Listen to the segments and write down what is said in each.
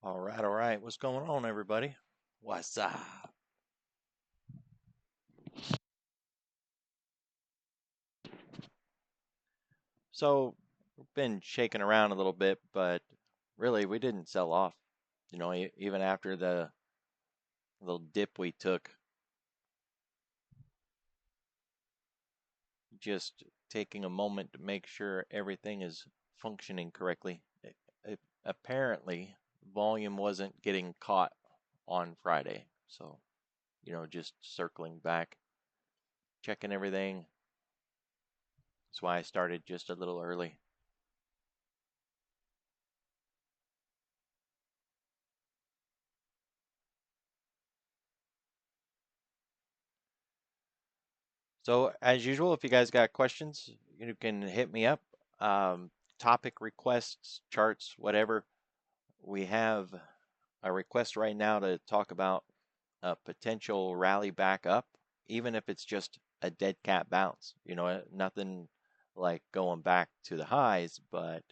All right, all right. What's going on, everybody? What's up? So, we've been shaking around a little bit, but really, we didn't sell off. Even after the little dip we took, just taking a moment to make sure everything is functioning correctly. Apparently, volume wasn't getting caught on Friday. So, just circling back, checking everything. That's why I started just a little early. So, as usual, if you guys got questions, you can hit me up. Um, Topic requests, charts, whatever. We have a request right now to talk about a potential rally back up, even if it's just a dead cat bounce. Nothing like going back to the highs, but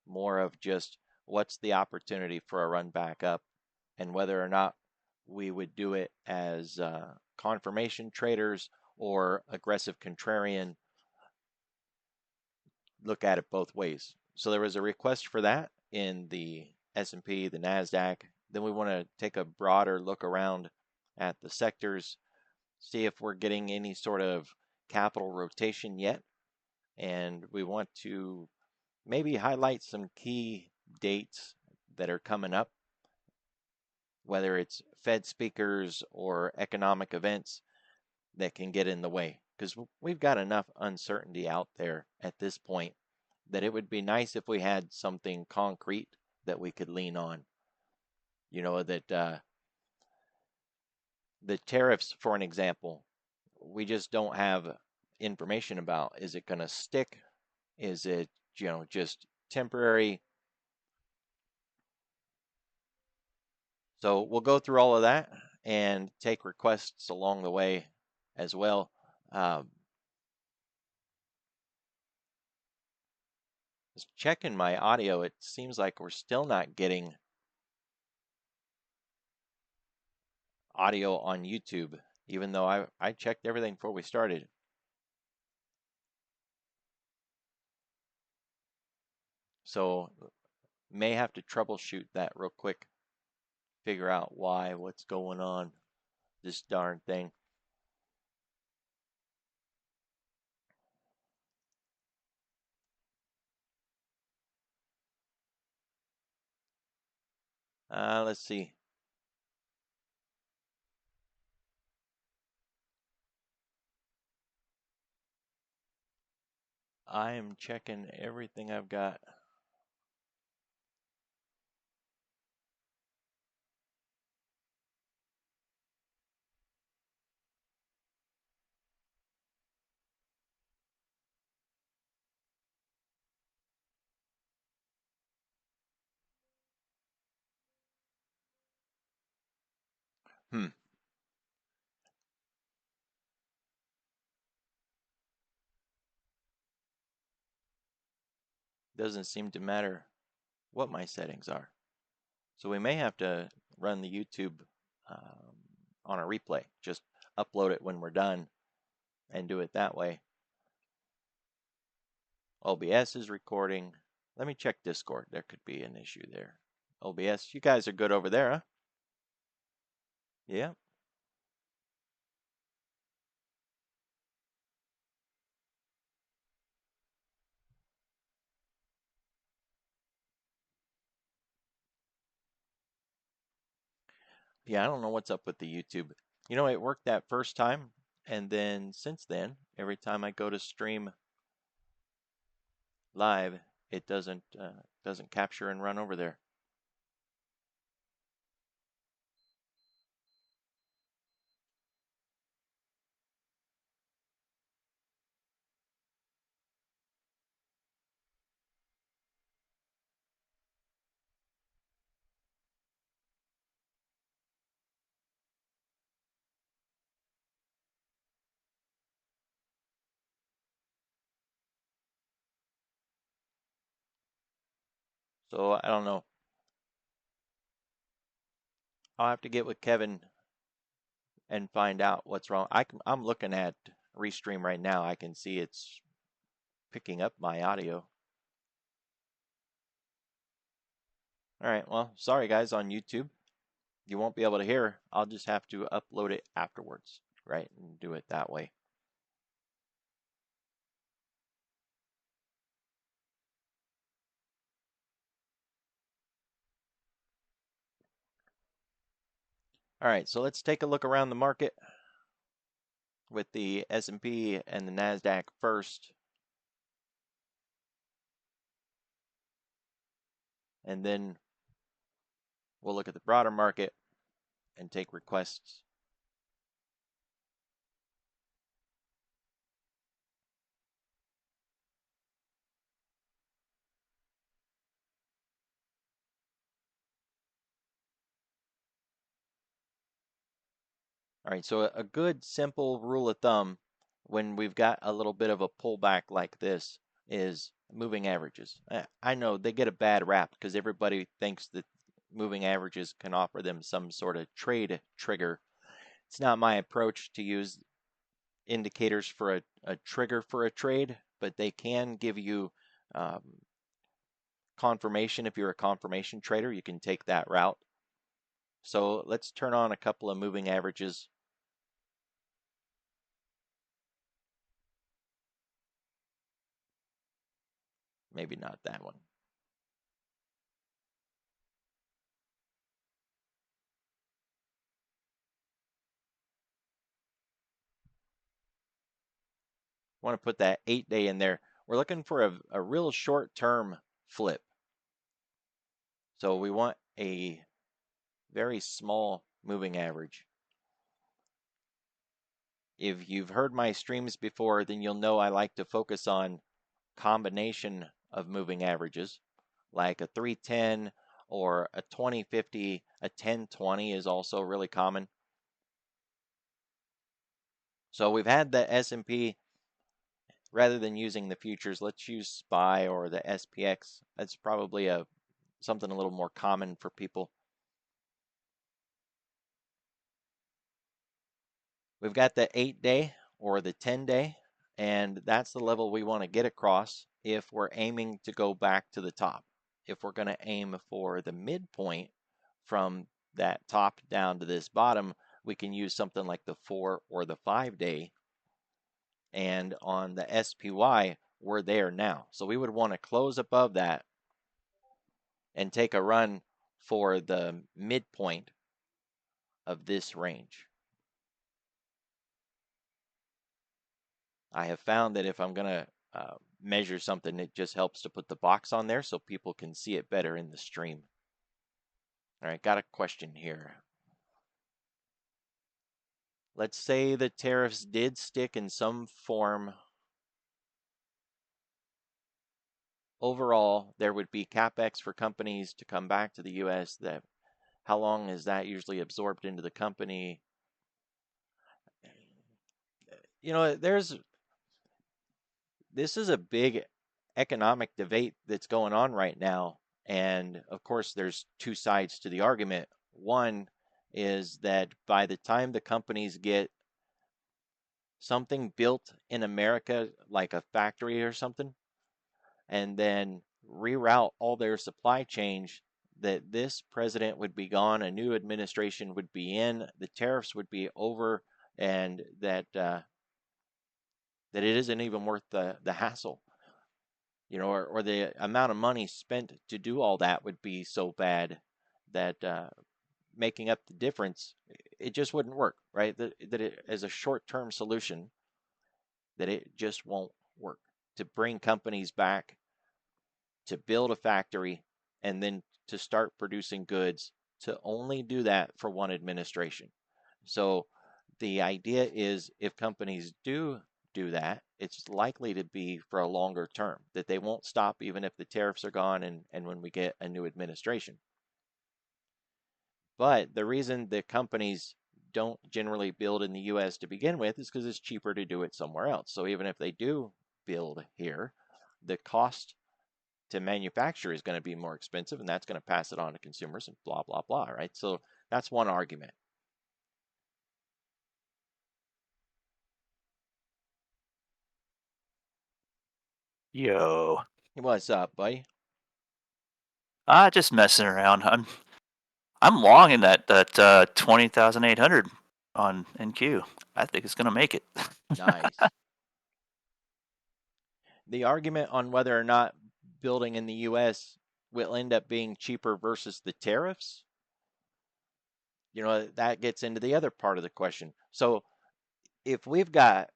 more of just what's the opportunity for a run back up and whether or not we would do it as confirmation traders or aggressive contrarian, look at it both ways. So there was a request for that in the S&P, the Nasdaq. Then we want to take a broader look around at the sectors, see if we're getting any sort of capital rotation yet, and we want to maybe highlight some key dates that are coming up, whether it's Fed speakers or economic events that can get in the way. Because we've got enough uncertainty out there at this point that it would be nice if we had something concrete that we could lean on. That the tariffs, for an example, we just don't have information about. Is it going to stick? Is it, just temporary? So we'll go through all of that and take requests along the way as well. Um, just checking my audio, it seems like we're still not getting audio on YouTube, even though I checked everything before we started. So may have to troubleshoot that real quick, figure out what's going on, this darn thing. Let's see. I am checking everything I've got. Hmm. Doesn't seem to matter what my settings are. So we may have to run the YouTube um, on a replay. Just upload it when we're done and do it that way. OBS is recording. Let me check Discord. There could be an issue there. OBS, you guys are good over there, huh? Yeah. Yeah, I don't know what's up with the YouTube. It worked that first time, and then since then, every time I go to stream live, it doesn't capture and run over there. So I don't know. I'll have to get with Kevin and find out what's wrong. I'm looking at Restream right now. I can see it's picking up my audio. All right, well, sorry guys on YouTube. You won't be able to hear. I'll just have to upload it afterwards, right? And do it that way. All right, so let's take a look around the market with the S&P and the NASDAQ first. And then we'll look at the broader market and take requests. All right, so a good simple rule of thumb when we've got a little bit of a pullback like this is moving averages. I know they get a bad rap because everybody thinks that moving averages can offer them some sort of trade trigger. It's not my approach to use indicators for a trigger for a trade, but they can give you um, confirmation. If you're a confirmation trader, you can take that route. So let's turn on a couple of moving averages. Maybe not that one. Want to put that 8-day in there. We're looking for a real short-term flip. So we want a very small moving average. If you've heard my streams before, then you'll know I like to focus on combination of moving averages, like a 310 or a 2050, a 1020 is also really common. So we've had the S&P. Rather than using the futures, let's use SPY or the SPX. That's probably something a little more common for people. We've got the 8-day or the 10-day, and that's the level we want to get across if we're aiming to go back to the top. If we're going to aim for the midpoint from that top down to this bottom, we can use something like the 4 or the 5-day. And on the SPY, we're there now. So we would want to close above that and take a run for the midpoint of this range. I have found that if I'm going to measure something, it just helps to put the box on there so people can see it better in the stream. All right, got a question here. Let's say the tariffs did stick in some form. Overall, there would be capex for companies to come back to the U.S. How long is that usually absorbed into the company? You know, this is a big economic debate that's going on right now. And of course, there's two sides to the argument. One is that by the time the companies get something built in America, like a factory or something, and then reroute all their supply chains, that this president would be gone, a new administration would be in, the tariffs would be over, and that it isn't even worth the hassle. You know, or the amount of money spent to do all that would be so bad that making up the difference, it just wouldn't work, right? That it, as a short-term solution, that it just won't work to bring companies back, to build a factory, and then to start producing goods, to only do that for one administration. So the idea is if companies do that, it's likely to be for a longer term, that they won't stop even if the tariffs are gone and when we get a new administration. But the reason the companies don't generally build in the US to begin with is because it's cheaper to do it somewhere else. So even if they do build here, the cost to manufacture is going to be more expensive, and that's going to pass it on to consumers and blah, blah, blah, right? So That's one argument. Yo, What's up, buddy? just messing around. I'm long in that 20,800 on NQ. I think it's gonna make it. Nice. The argument on whether or not building in the US will end up being cheaper versus the tariffs, that gets into the other part of the question. So if we've got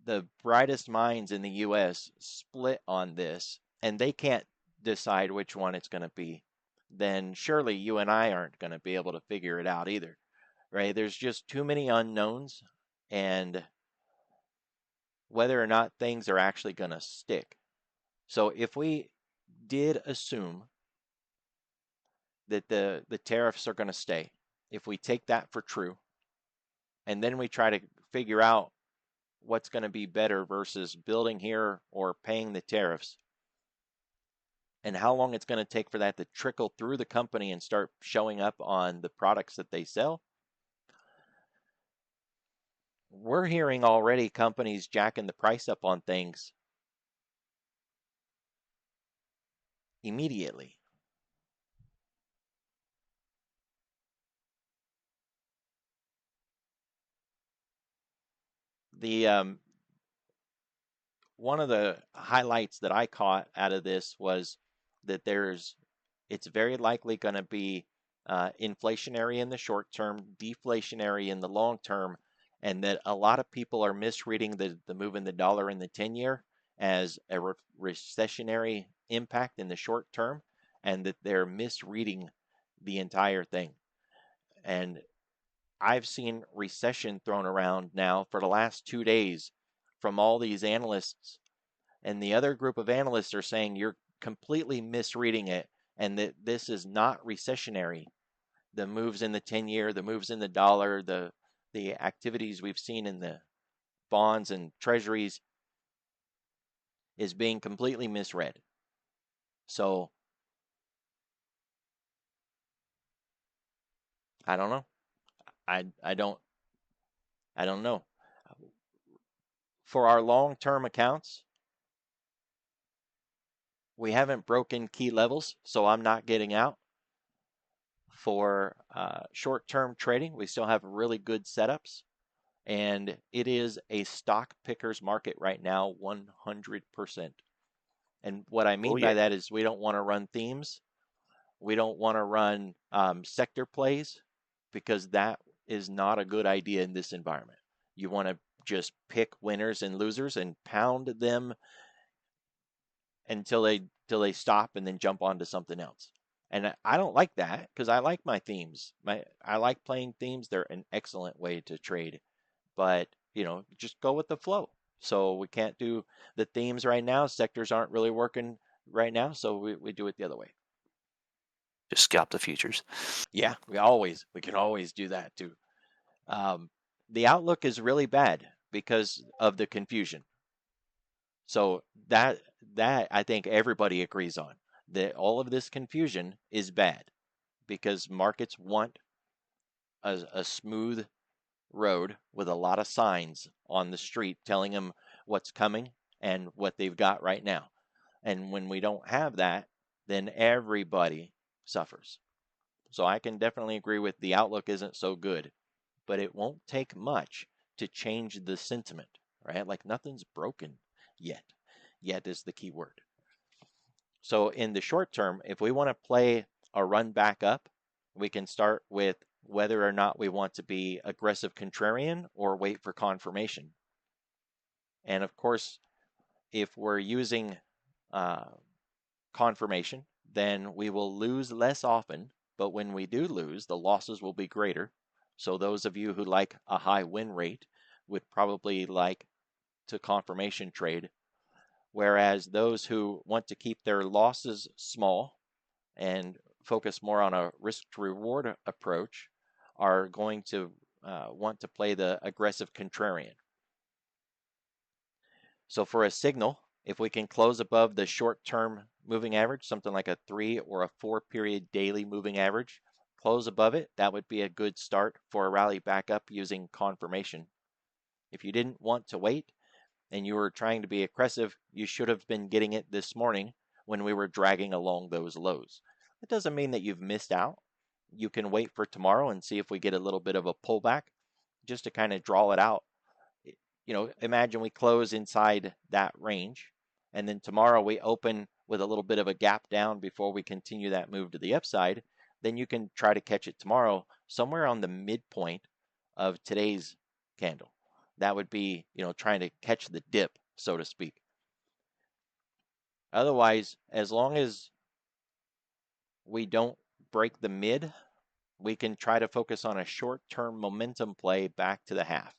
the brightest minds in the US split on this and they can't decide which one it's going to be, then surely you and I aren't going to be able to figure it out either, right? There's just too many unknowns, and whether or not things are actually going to stick. So if we did assume that the tariffs are going to stay, if we take that for true, and then we try to figure out what's going to be better versus building here or paying the tariffs, and how long it's going to take for that to trickle through the company and start showing up on the products that they sell. We're hearing already companies jacking the price up on things immediately. The One of the highlights that I caught out of this was that it's very likely going to be inflationary in the short term, deflationary in the long term, and that a lot of people are misreading the move in the dollar in the 10-year as a recessionary impact in the short term, and that they're misreading the entire thing. And I've seen recession thrown around now for the last 2 days from all these analysts, and the other group of analysts are saying you're completely misreading it and that this is not recessionary. The moves in the 10-year, the moves in the dollar, the activities we've seen in the bonds and treasuries is being completely misread. So I don't know. I I don't I don't know. For our long-term accounts, we haven't broken key levels, so I'm not getting out. For short-term trading, we still have really good setups, and it is a stock pickers market right now, 100%. And what I Oh mean by yeah, that is we don't want to run themes. We don't want to run sector plays because that is not a good idea in this environment. You want to just pick winners and losers and pound them until they stop and then jump onto something else. And I don't like that because I like my themes. I like playing themes. They're an excellent way to trade, but just go with the flow. So we can't do the themes right now. Sectors aren't really working right now, so we do it the other way. just scalp the futures. Yeah, we can always do that too. Um, the outlook is really bad because of the confusion. So that I think everybody agrees on that all of this confusion is bad because markets want a smooth road with a lot of signs on the street telling them what's coming and what they've got right now. And when we don't have that, then everybody suffers. So I can definitely agree with the outlook isn't so good, but it won't take much to change the sentiment, right? Like nothing's broken yet. Yet is the key word. So in the short term, if we want to play a run back up, we can start with whether or not we want to be aggressive contrarian or wait for confirmation. And of course, if we're using uh, confirmation, then we will lose less often. But when we do lose, the losses will be greater. So those of you who like a high win rate would probably like to confirmation trade, whereas those who want to keep their losses small and focus more on a risk to reward approach are going to want to play the aggressive contrarian. So for a signal, if we can close above the short term moving average, something like a 3 or a 4 period daily moving average, close above it, that would be a good start for a rally back up using confirmation. If you didn't want to wait and you were trying to be aggressive, you should have been getting it this morning when we were dragging along those lows. It doesn't mean that you've missed out. You can wait for tomorrow and see if we get a little bit of a pullback just to kind of draw it out. Imagine we close inside that range, and then tomorrow we open with a little bit of a gap down before we continue that move to the upside. Then you can try to catch it tomorrow somewhere on the midpoint of today's candle. That would be, trying to catch the dip, so to speak. Otherwise, as long as we don't break the mid, we can try to focus on a short-term momentum play back to the half.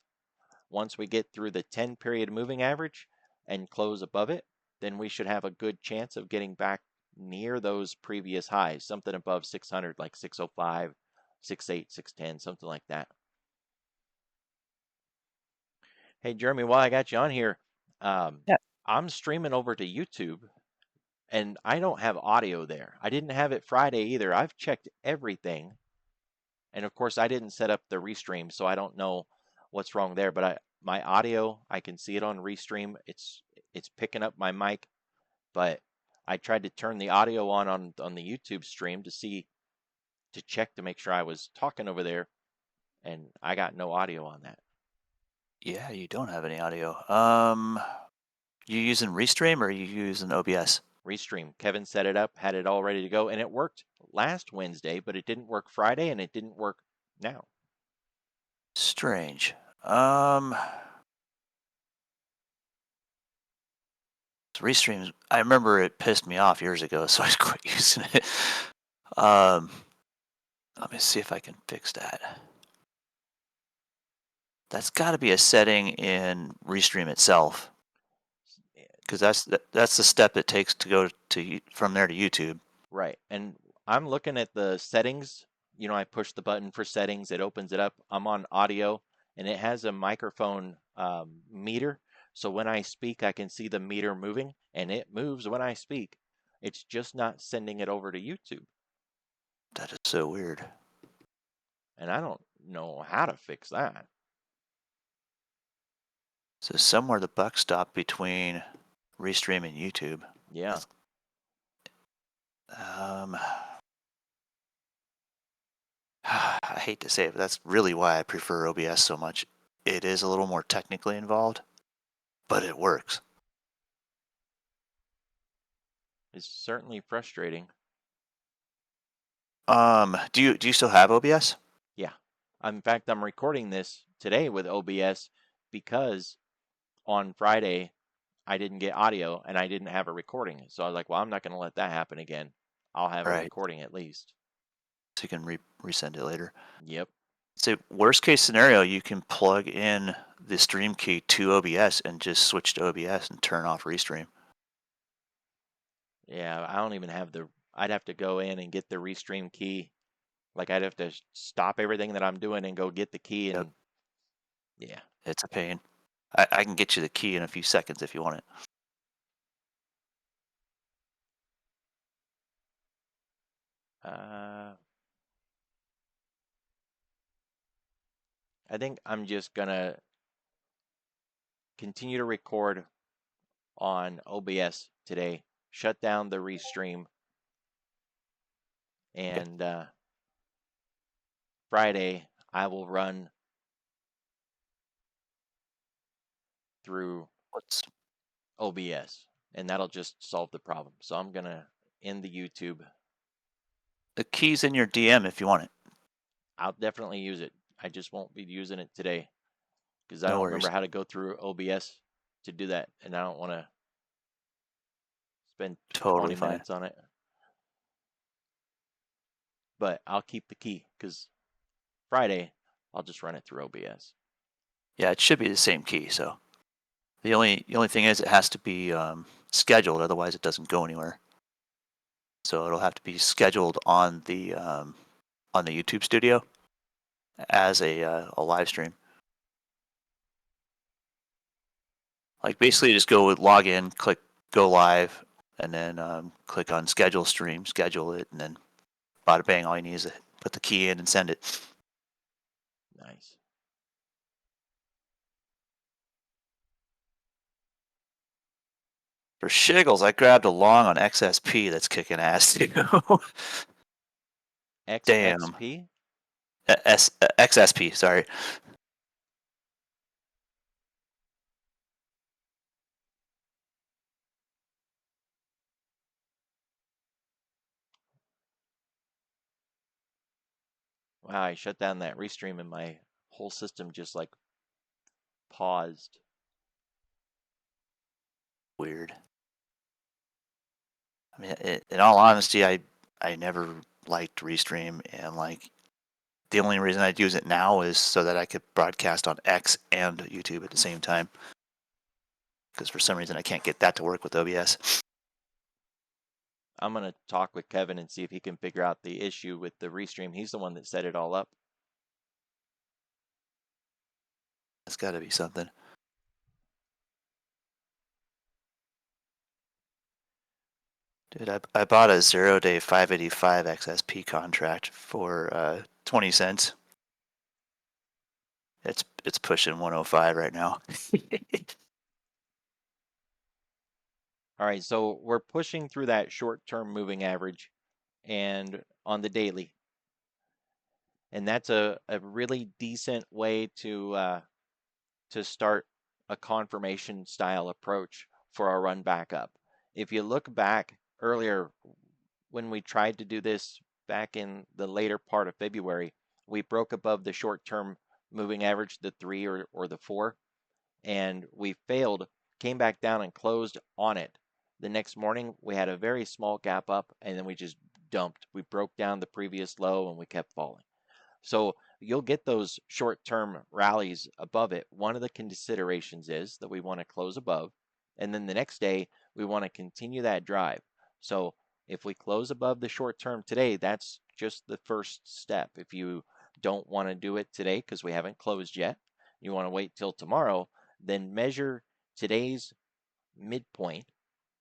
Once we get through the 10-period moving average and close above it, then we should have a good chance of getting back near those previous highs, something above 600, like 605, 68, 610, something like that. Hey, Jeremy, while I got you on here, um, Yeah. I'm streaming over to YouTube and I don't have audio there. I didn't have it Friday either. I've checked everything. And of course, I didn't set up the restream, so I don't know what's wrong there. But my audio, I can see it on restream. It's picking up my mic, but I tried to turn the audio on the YouTube stream to check to make sure I was talking over there, and I got no audio on that. Yeah, you don't have any audio. You using Restream or you using OBS? Restream. Kevin set it up, had it all ready to go, and it worked last Wednesday, but it didn't work Friday, and it didn't work now. Strange. Restream. I remember it pissed me off years ago, so I quit using it. Um, Let me see if I can fix that. That's got to be a setting in Restream itself, because that's the step it takes to go to from there to YouTube. Right. And I'm looking at the settings. I push the button for settings, it opens it up. I'm on audio, and it has a microphone meter. So when I speak, I can see the meter moving, and it moves when I speak. It's just not sending it over to YouTube. That is so weird. And I don't know how to fix that. So somewhere the buck stopped between Restream and YouTube. Yeah. That's, um, I hate to say it, but that's really why I prefer OBS so much. It is a little more technically involved, but it works. It's certainly frustrating. Do you still have OBS? Yeah. In fact, I'm recording this today with OBS because on Friday I didn't get audio and I didn't have a recording. So I was like, well, I'm not going to let that happen again. I'll have a Right. recording at least. So you can resend it later. Yep. So worst case scenario, you can plug in the stream key to OBS and just switch to OBS and turn off Restream. Yeah, I don't even have I'd have to go in and get the restream key. Like I'd have to stop everything that I'm doing and go get the key Yep. and yeah. It's a pain. I can get you the key in a few seconds if you want it. I think I'm just gonna continue to record on OBS today. Shut down the restream Okay. and Friday I will run through What's OBS and that'll just solve the problem. So I'm gonna end the YouTube. the key's in your DM if you want it. I'll definitely use it. I just won't be using it today because I No don't remember worries. how to go through OBS to do that, and I don't want to spend Totally 20 fine. minutes on it. But I'll keep the key because Friday I'll just run it through OBS. Yeah, it should be the same key. So the only thing is it has to be scheduled, otherwise it doesn't go anywhere. So it'll have to be scheduled on the YouTube Studio as a live stream. Like basically, just go with log in, click go live, and then click on schedule stream, schedule it, and then bada bang. All you need is put the key in and send it. Nice. For shiggles, I grabbed a long on XSP that's kicking ass too. Damn. XXP? XSP, sorry. Wow, I shut down that restream and my whole system just like paused. Weird. I mean, in all honesty, I never liked Restream, and like the only reason I'd use it now is so that I could broadcast on X and YouTube at the same time. Because for some reason I can't get that to work with OBS. I'm going to talk with Kevin and see if he can figure out the issue with the restream. He's the one that set it all up. It's got to be something. Dude, I bought a 0-day 585 XSP contract for 20 cents. It's pushing 105 right now. All right, so we're pushing through that short-term moving average and on the daily. And that's a really decent way to start a confirmation style approach for our run back up. If you look back earlier when we tried to do this back in the later part of February, we broke above the short-term moving average, the 3 or the 4, and we failed, came back down and closed on it. The next morning, we had a very small gap up, and then we just dumped. We broke down the previous low and we kept falling. So you'll get those short-term rallies above it. One of the considerations is that we want to close above, and then the next day we want to continue that drive. So if we close above the short term today, that's just the first step. If you don't want to do it today because we haven't closed yet, you want to wait till tomorrow, then measure today's midpoint,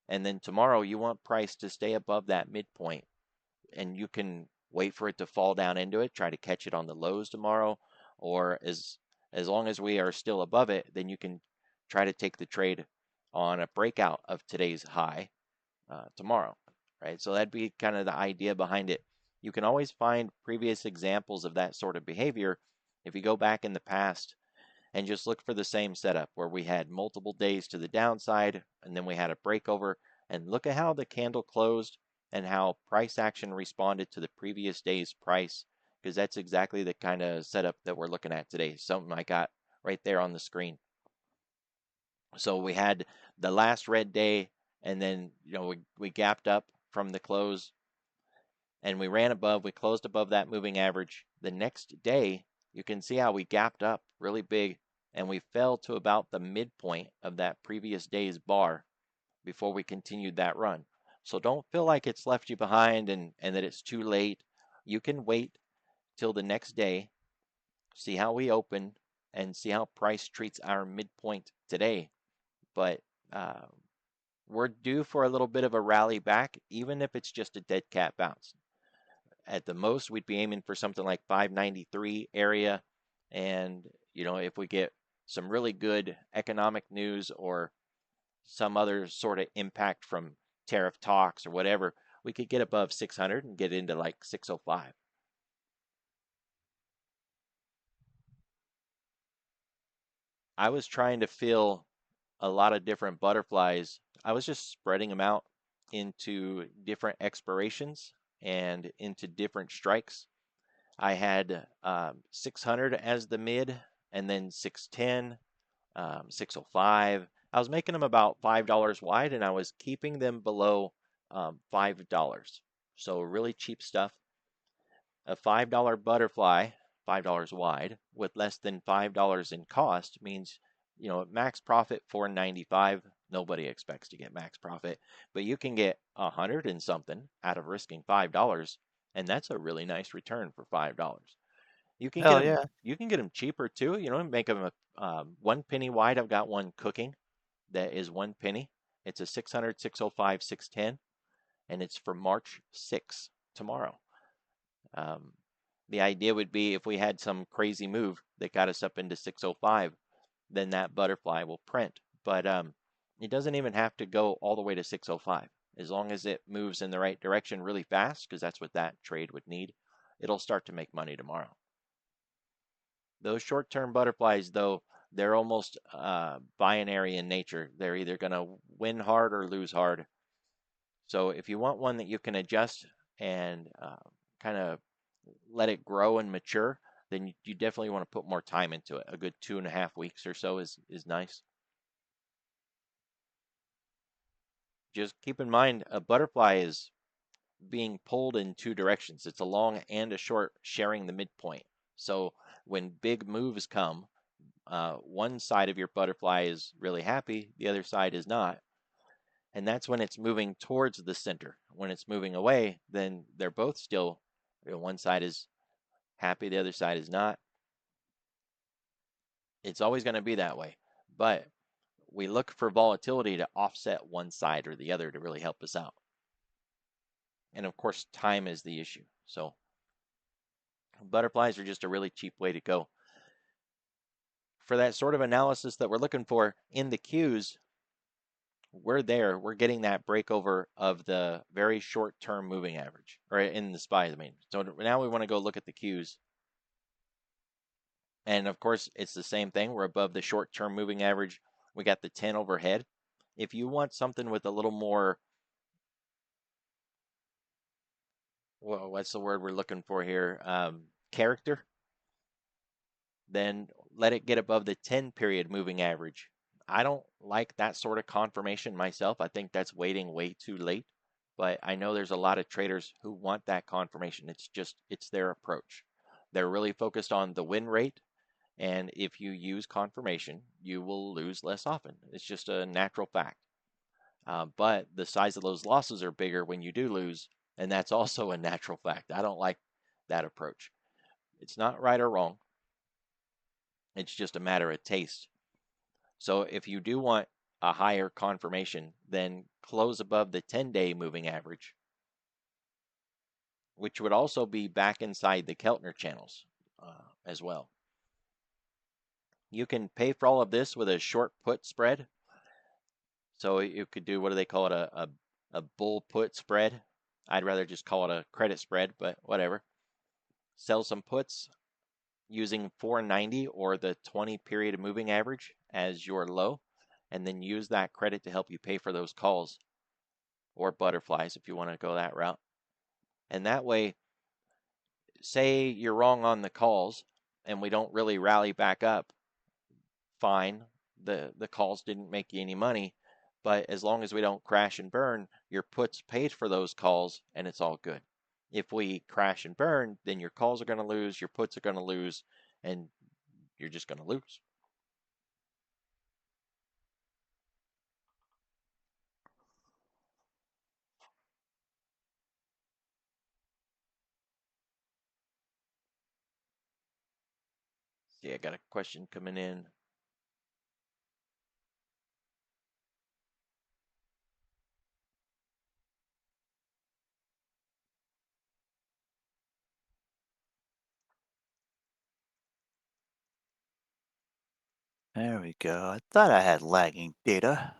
and then tomorrow you want price to stay above that midpoint, and you can wait for it to fall down into it, try to catch it on the lows tomorrow, or as long as we are still above it, then you can try to take the trade on a breakout of today's high tomorrow, right? So that'd be kind of the idea behind it. You can always find previous examples of that sort of behavior if you go back in the past and just look for the same setup where we had multiple days to the downside and then we had a breakover, and look at how the candle closed and how price action responded to the previous day's price, because that's exactly the kind of setup that we're looking at today. Something I got right there on the screen. So we had the last red day, and then we gapped up from the close and we ran above, we closed above that moving average. The next day, you can see how we gapped up really big and we fell to about the midpoint of that previous day's bar before we continued that run. So don't feel like it's left you behind and that it's too late. You can wait till the next day, see how we open, and see how price treats our midpoint today. But uh, we're due for a little bit of a rally back, even if it's just a dead cat bounce. At the most, we'd be aiming for something like 593 area. And, if we get some really good economic news or some other sort of impact from tariff talks or whatever, we could get above 600 and get into like 605. I was trying to fill a lot of different butterflies. I was just spreading them out into different expirations and into different strikes. I had 600 as the mid, and then 610, 605. I was making them about $5 wide, and I was keeping them below $5. So really cheap stuff. A $5 butterfly, $5 wide, with less than $5 in cost means, max profit 495. Nobody expects to get max profit, but you can get 100 and something out of risking $5, and that's a really nice return for $5. You can get Hell them. yeah. You can get them cheaper too. Make them a 1 penny wide. I've got one cooking that is 1 penny. It's a 600, 605, 610, and it's for March 6th tomorrow. Um, The idea would be if we had some crazy move that got us up into 605, then that butterfly will print. But it doesn't even have to go all the way to 605. As long as it moves in the right direction really fast, because that's what that trade would need, it'll start to make money tomorrow. Those short-term butterflies, though, they're almost binary in nature. They're either going to win hard or lose hard. So if you want one that you can adjust and kind of let it grow and mature, then you definitely want to put more time into it. A good 2.5 weeks or so is nice. Just keep in mind, a butterfly is being pulled in two directions. It's a long and a short, sharing the midpoint. So when big moves come, one side of your butterfly is really happy, the other side is not. And that's when it's moving towards the center. When it's moving away, then they're both still, one side is happy, the other side is not. It's always going to be that way. But we look for volatility to offset one side or the other to really help us out. And of course, time is the issue. So butterflies are just a really cheap way to go. For that sort of analysis that we're looking for in the Qs, we're there. We're getting that breakover of the very short-term moving average, or in the SPYs, I mean. So now we want to go look at the Qs. And of course, it's the same thing. We're above the short-term moving average. We got the 10 overhead. If you want something with a little more, well, what's the word we're looking for here? Character, then let it get above the 10 period moving average. I don't like that sort of confirmation myself. I think that's waiting way too late. But I know there's a lot of traders who want that confirmation. It's their approach. They're really focused on the win rate. And if you use confirmation, you will lose less often. It's just a natural fact. But the size of those losses are bigger when you do lose. And that's also a natural fact. I don't like that approach. It's not right or wrong. It's just a matter of taste. So if you do want a higher confirmation, then close above the 10-day moving average, which would also be back inside the Keltner channels as well. You can pay for all of this with a short put spread. So you could do, what do they call it, a bull put spread. I'd rather just call it a credit spread, but whatever. Sell some puts using 490 or the 20 period moving average as your low, and then use that credit to help you pay for those calls or butterflies if you want to go that route. And that way, say you're wrong on the calls and we don't really rally back up, fine. The calls didn't make you any money, but as long as we don't crash and burn, your puts paid for those calls and it's all good. If we crash and burn, then your calls are going to lose, your puts are going to lose, and you're just going to lose. See, I got a question coming in. There we go. I thought I had lagging data.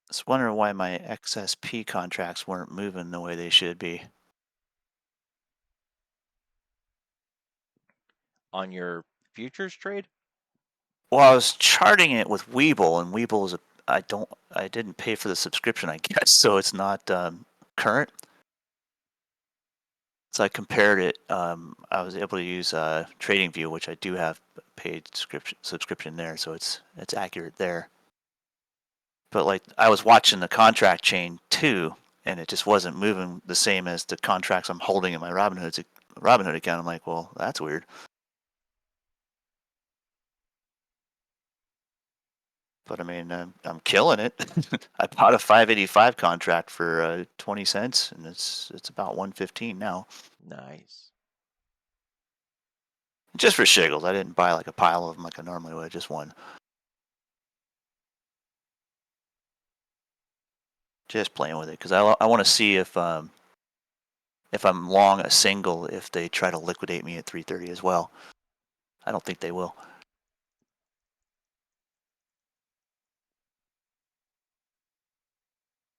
Just wondering why my XSP contracts weren't moving the way they should be. On your futures trade? Well, I was charting it with Webull, and Webull is I didn't pay for the subscription, I guess, so it's not current. So I compared it. I was able to use TradingView, which I do have paid subscription there, so it's accurate there. But like I was watching the contract chain too, and it just wasn't moving the same as the contracts I'm holding in my Robinhood account. I'm like, well, that's weird. But I mean, I'm killing it. I bought a 585 contract for 20 cents, and it's about 115 now. Nice. Just for shiggles. I didn't buy like a pile of them like I normally would, just one. Just playing with it because I want to see if I'm long a single if they try to liquidate me at 330 as well. I don't think they will.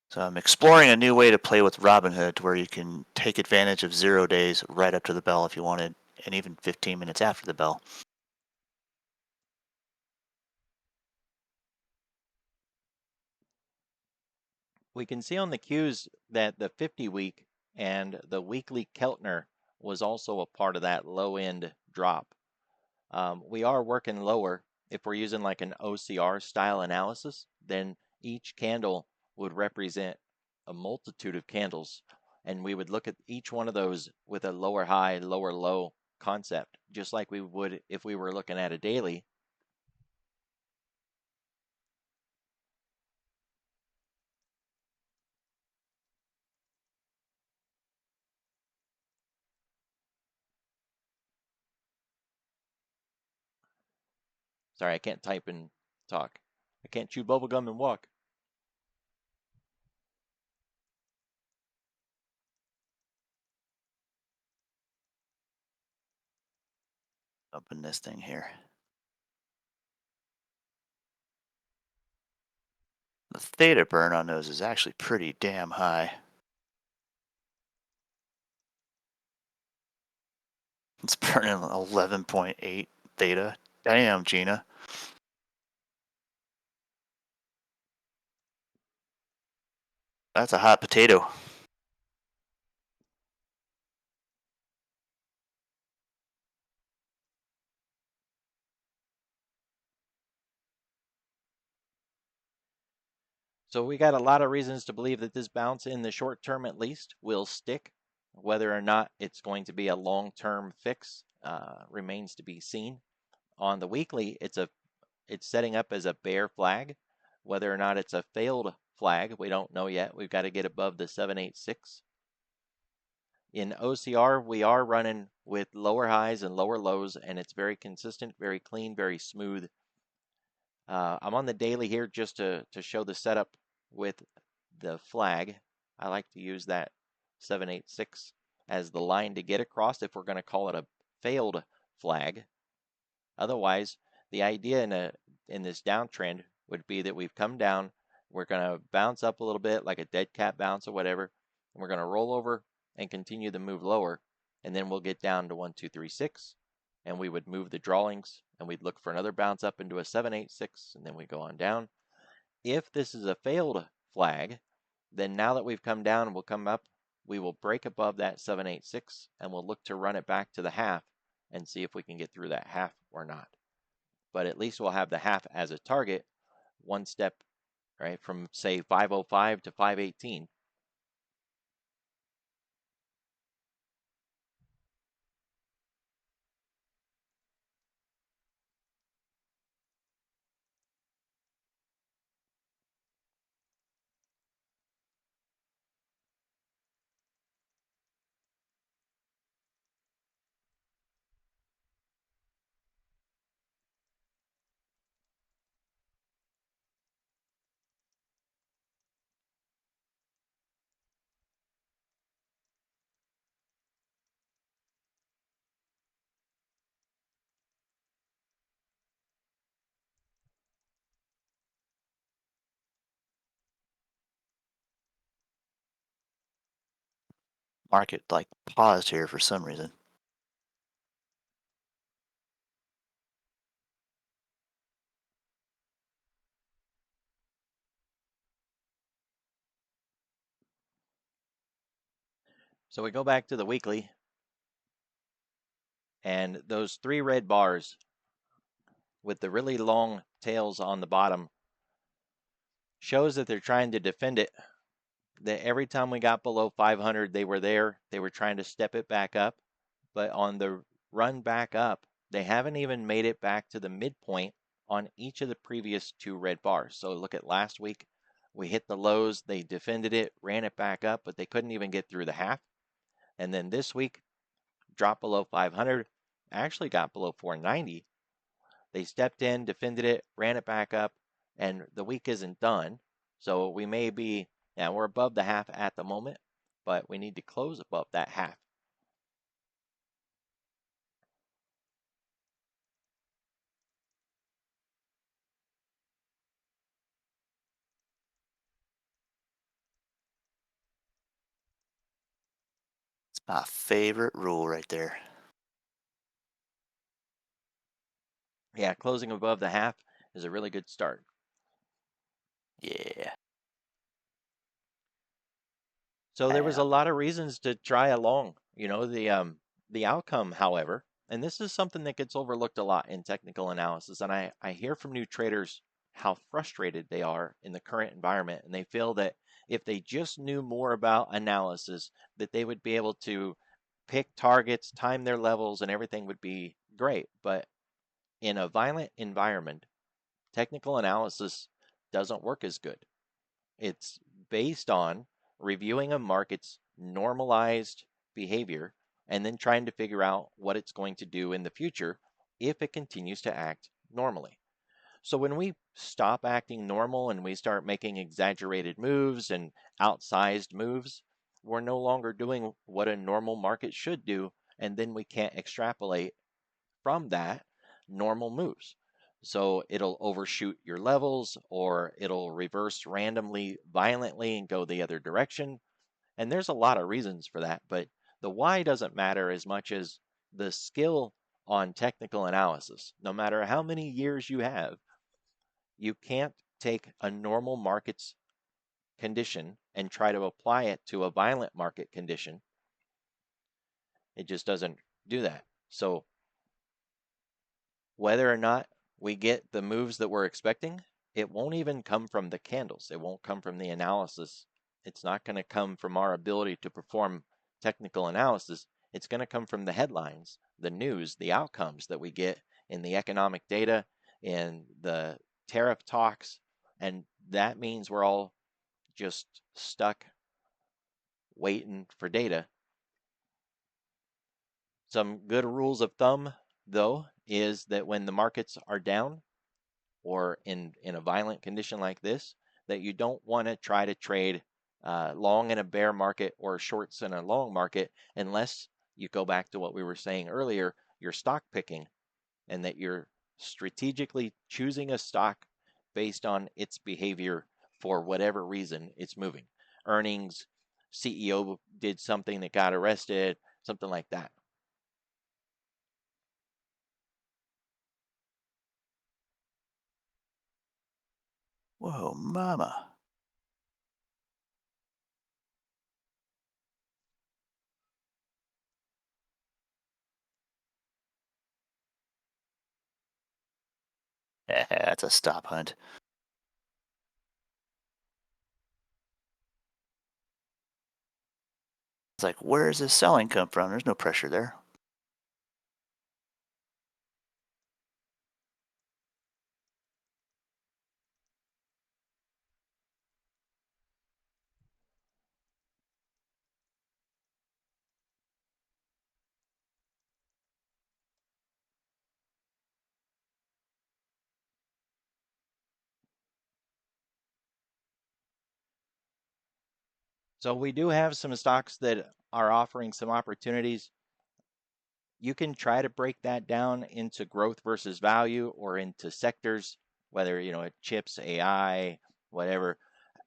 So I'm exploring a new way to play with Robinhood where you can take advantage of 0 days right up to the bell if you wanted, and even 15 minutes after the bell. We can see on the cues that the 50 week and the weekly Keltner was also a part of that low end drop. We are working lower. If we're using like an OCR style analysis, then each candle would represent a multitude of candles, and we would look at each one of those with a lower high, lower low concept, just like we would if we were looking at a daily. Sorry, I can't type and talk. I can't chew bubblegum and walk. Open this thing here. The theta burn on those is actually pretty damn high. It's burning 11.8 theta. Damn, Gina. That's a hot potato. So we got a lot of reasons to believe that this bounce in the short term at least will stick. Whether or not it's going to be a long-term fix remains to be seen. On the weekly, it's setting up as a bear flag. Whether or not it's a failed flag, we don't know yet. We've got to get above the 786. In OCR, we are running with lower highs and lower lows, and it's very consistent, very clean, very smooth. I'm on the daily here just to show the setup with the flag. I like to use that 786 as the line to get across if we're going to call it a failed flag. Otherwise, the idea in this downtrend would be that we've come down, we're going to bounce up a little bit like a dead cat bounce or whatever, and we're going to roll over and continue the move lower, and then we'll get down to 1, 2, 3, 6, and we would move the drawings, and we'd look for another bounce up into a 786, and then we go on down. If this is a failed flag, then now that we've come down and we'll come up, we will break above that 786, and we'll look to run it back to the half and see if we can get through that half or not. But at least we'll have the half as a target, one step, right, from say 505 to 518. Market like paused here for some reason. So we go back to the weekly, and those three red bars with the really long tails on the bottom shows that they're trying to defend it. That every time we got below 500, they were there. They were trying to step it back up. But on the run back up, they haven't even made it back to the midpoint on each of the previous two red bars. So look at last week. We hit the lows, they defended it, ran it back up, but they couldn't even get through the half. And then this week, drop below 500 actually got below 490. They stepped in, defended it, ran it back up, and the week isn't done. So we may be, yeah, we're above the half at the moment, but we need to close above that half. It's my favorite rule right there. Yeah, closing above the half is a really good start. Yeah. So there was a Uh, lot of reasons to try along. The outcome, however, and this is something that gets overlooked a lot in technical analysis, and I hear from new traders how frustrated they are in the current environment, and they feel that if they just knew more about analysis, that they would be able to pick targets, time their levels, and everything would be great. But in a violent environment, technical analysis doesn't work as good. It's based on reviewing a market's normalized behavior and then trying to figure out what it's going to do in the future if it continues to act normally. So when we stop acting normal and we start making exaggerated moves and outsized moves, we're no longer doing what a normal market should do, and then we can't extrapolate from that normal moves. So it'll overshoot your levels or it'll reverse randomly violently and go the other direction. And there's a lot of reasons for that, but the why doesn't matter as much as the skill on technical analysis. No matter how many years you have, you can't take a normal market's condition and try to apply it to a violent market condition. It just doesn't do that. So whether or not we get the moves that we're expecting, it won't even come from the candles. It won't come from the analysis. It's not going to come from our ability to perform technical analysis. It's going to come from the headlines, the news, the outcomes that we get in the economic data, in the tariff talks. And that means we're all just stuck waiting for data. Some good rules of thumb, though, is that when the markets are down, or in a violent condition like this, that you don't want to try to trade long in a bear market or shorts in a long market unless you go back to what we were saying earlier, you're stock picking, and that you're strategically choosing a stock based on its behavior for whatever reason it's moving. Earnings, CEO did something that got arrested, something like that. whoa, mama. That's a stop hunt. It's like, where does this selling come from? There's no pressure there. So we do have some stocks that are offering some opportunities. You can try to break that down into growth versus value or into sectors, whether, chips, AI, whatever.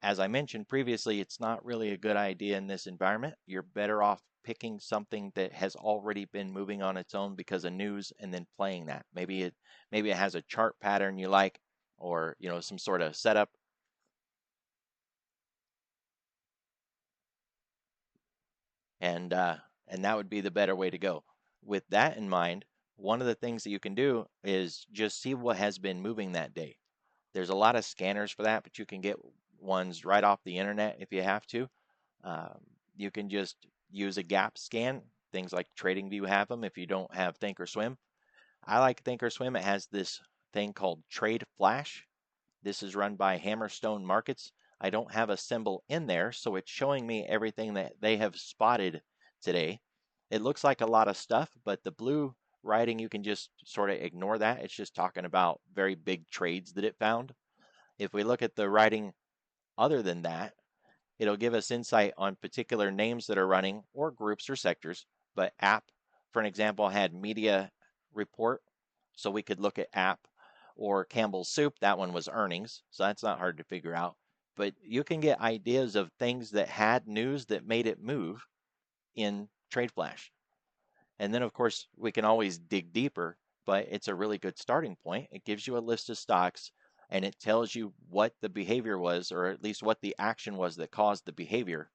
As I mentioned previously, it's not really a good idea in this environment. You're better off picking something that has already been moving on its own because of news and then playing that. Maybe it has a chart pattern you like, or, some sort of setup. and and that would be the better way to go. With that in mind, one of the things that you can do is just see what has been moving that day. There's a lot of scanners for that, but you can get ones right off the internet if you have to. Um, you can just use a gap scan. Things like TradingView have them if you don't have Thinkorswim. I like Thinkorswim. It has this thing called Trade Flash. This is run by Hammerstone Markets. I don't have a symbol in there, so it's showing me everything that they have spotted today. It looks like a lot of stuff, but the blue writing, you can just sort of ignore that. It's just talking about very big trades that it found. If we look at the writing other than that, it'll give us insight on particular names that are running or groups or sectors. But app, for an example, had media report. So we could look at app, or Campbell's Soup. That one was earnings. So that's not hard to figure out. But you can get ideas of things that had news that made it move in Trade Flash. And then, of course, we can always dig deeper, but it's a really good starting point. It gives you a list of stocks and it tells you what the behavior was, or at least what the action was that caused the behavior.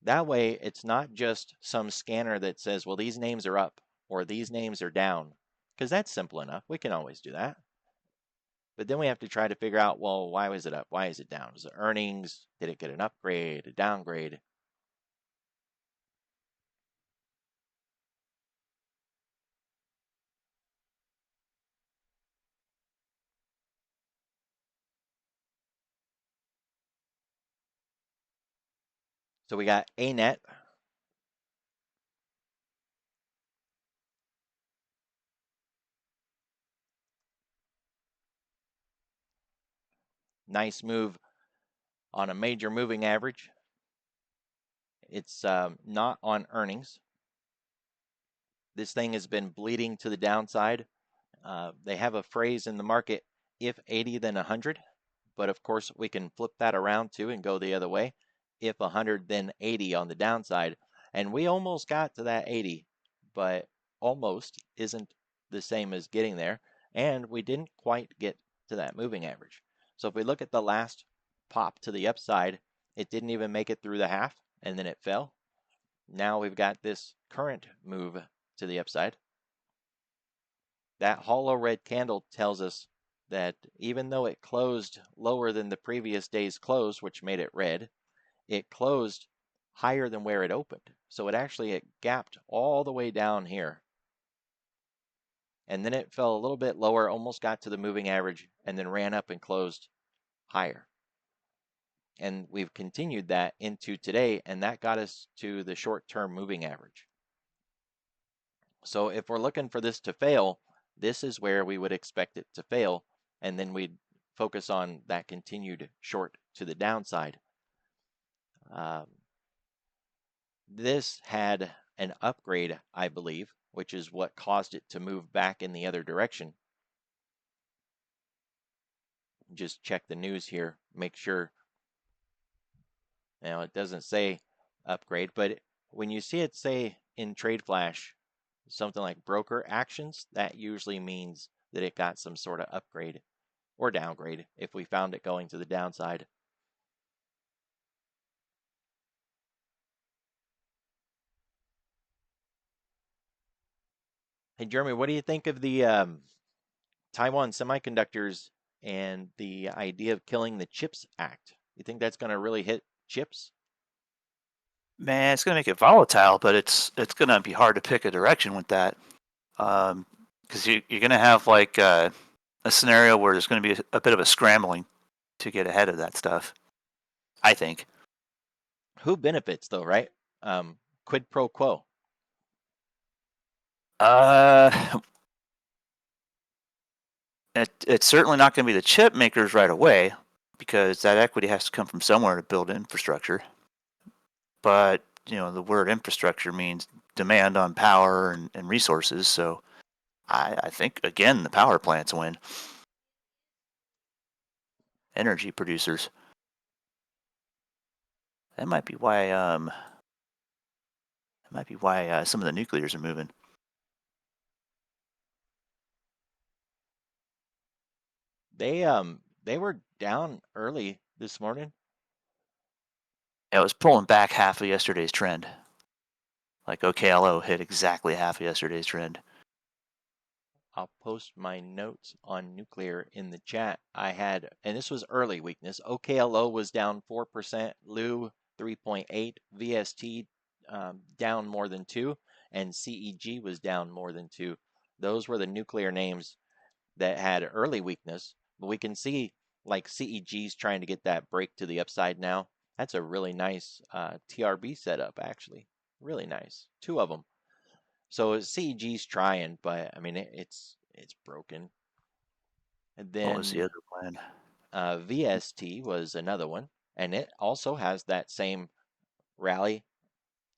That way, it's not just some scanner that says, well, these names are up or these names are down, because that's simple enough. We can always do that. But then we have to try to figure out, well, why was it up? Why is it down? Was it earnings? Did it get an upgrade, a downgrade? So we got ANET. Nice move on a major moving average. It's not on earnings. This thing has been bleeding to the downside. They have a phrase in the market, if 80, then 100. But of course, we can flip that around too and go the other way. If 100, then 80 on the downside. And we almost got to that 80, but almost isn't the same as getting there. And we didn't quite get to that moving average. So if we look at the last pop to the upside, it didn't even make it through the half and then it fell. Now we've got this current move to the upside. That hollow red candle tells us that even though it closed lower than the previous day's close, which made it red, it closed higher than where it opened. So it gapped all the way down here. And then it fell a little bit lower, almost got to the moving average, and then ran up and closed higher. And we've continued that into today, and that got us to the short-term moving average. So if we're looking for this to fail, this is where we would expect it to fail, and then we'd focus on that continued short to the downside. This had an upgrade, I believe, which is what caused it to move back in the other direction. Just check the news here, make sure. Now, it doesn't say upgrade, but when you see it say in Trade Flash something like broker actions, that usually means that it got some sort of upgrade or downgrade if we found it going to the downside. Hey, Jeremy, what do you think of the Taiwan Semiconductors and the idea of killing the CHIPS Act? You think that's going to really hit chips? Man, it's gonna make it volatile, but it's gonna be hard to pick a direction with that. Because you're gonna have like a scenario where there's gonna be a bit of a scrambling to get ahead of that stuff. I think. Who benefits though, right? Quid pro quo. Uh, it's certainly not going to be the chip makers right away because that equity has to come from somewhere to build infrastructure. But the word infrastructure means demand on power and resources. So I think again the power plants win. Energy producers. That might be why. That might be why some of the nuclears are moving. They were down early this morning. It was pulling back half of yesterday's trend. Like OKLO hit exactly half of yesterday's trend. I'll post my notes on nuclear in the chat. And this was early weakness. OKLO was down 4%, Lu 3.8, VST down more than 2, and CEG was down more than 2. Those were the nuclear names that had early weakness. But we can see like CEG's trying to get that break to the upside now. That's a really nice TRB setup, actually. Really nice. Two of them. So CEG's trying, but I mean it's broken. And What was the then other one? VST was another one, and it also has that same rally.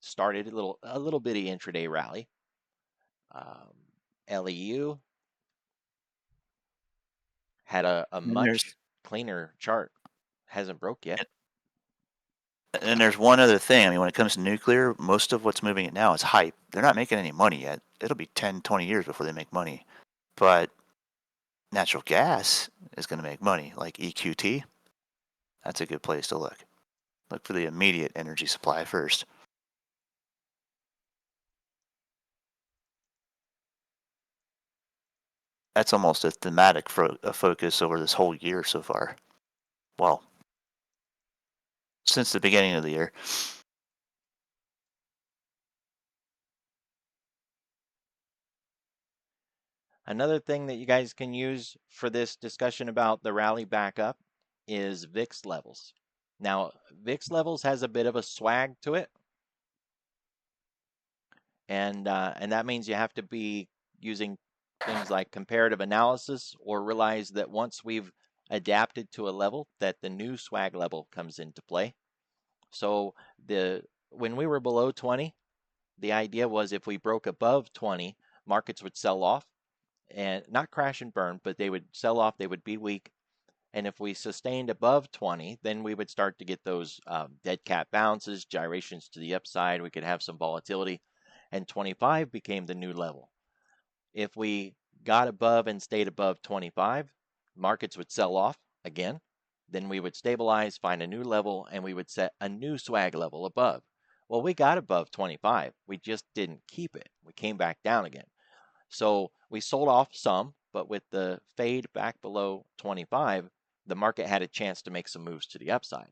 Started a little bitty intraday rally. LEU had a And there's much cleaner chart. Hasn't broke yet. and there's one other thing. I mean, when it comes to nuclear, most of what's moving it now is hype. They're not making any money yet. It'll be 10, 20 years before they make money. But natural gas is going to make money, like EQT. That's a good place to look. Look for the immediate energy supply first. That's almost a thematic focus over this whole year so far. Well, since the beginning of the year. Another thing that you guys can use for this discussion about the rally back up is VIX levels. Now, VIX levels has a bit of a swag to it, and that means you have to be using things like comparative analysis or realize that once we've adapted to a level that the new swag level comes into play. So the when we were below 20, the idea was if we broke above 20, markets would sell off and not crash and burn, but they would sell off, they would be weak. And if we sustained above 20, then we would start to get those dead cat bounces, gyrations to the upside. We could have some volatility. And 25 became the new level. If we got above and stayed above 25, markets would sell off again. Then we would stabilize, find a new level, and we would set a new swag level above. Well, we got above 25. We just didn't keep it. We came back down again. So we sold off some, but with the fade back below 25, the market had a chance to make some moves to the upside.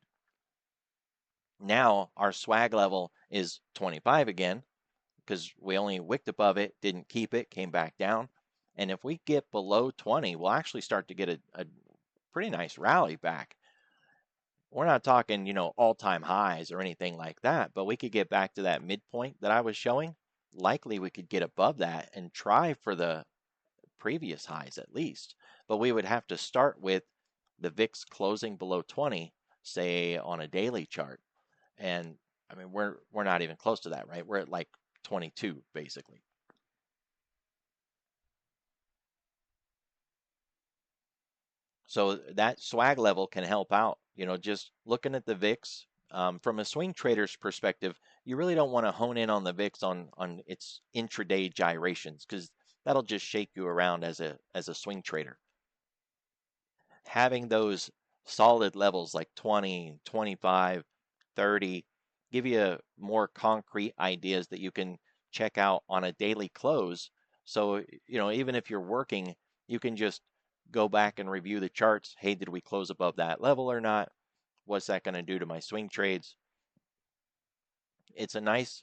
Now our swag level is 25 again because we only wicked above it, didn't keep it, came back down. And if we get below 20, we'll actually start to get a pretty nice rally back. We're not talking, all-time highs or anything like that, but we could get back to that midpoint that I was showing. Likely we could get above that and try for the previous highs at least. But we would have to start with the VIX closing below 20, say on a daily chart. And I mean, we're not even close to that, right? We're at like 22 basically. So that swag level can help out. Just looking at the VIX from a swing trader's perspective, you really don't want to hone in on the VIX on its intraday gyrations because that'll just shake you around as a swing trader. Having those solid levels like 20, 25, 30 give you more concrete ideas that you can check out on a daily close. So, even if you're working, you can just go back and review the charts. Hey, did we close above that level or not? What's that going to do to my swing trades? It's a nice,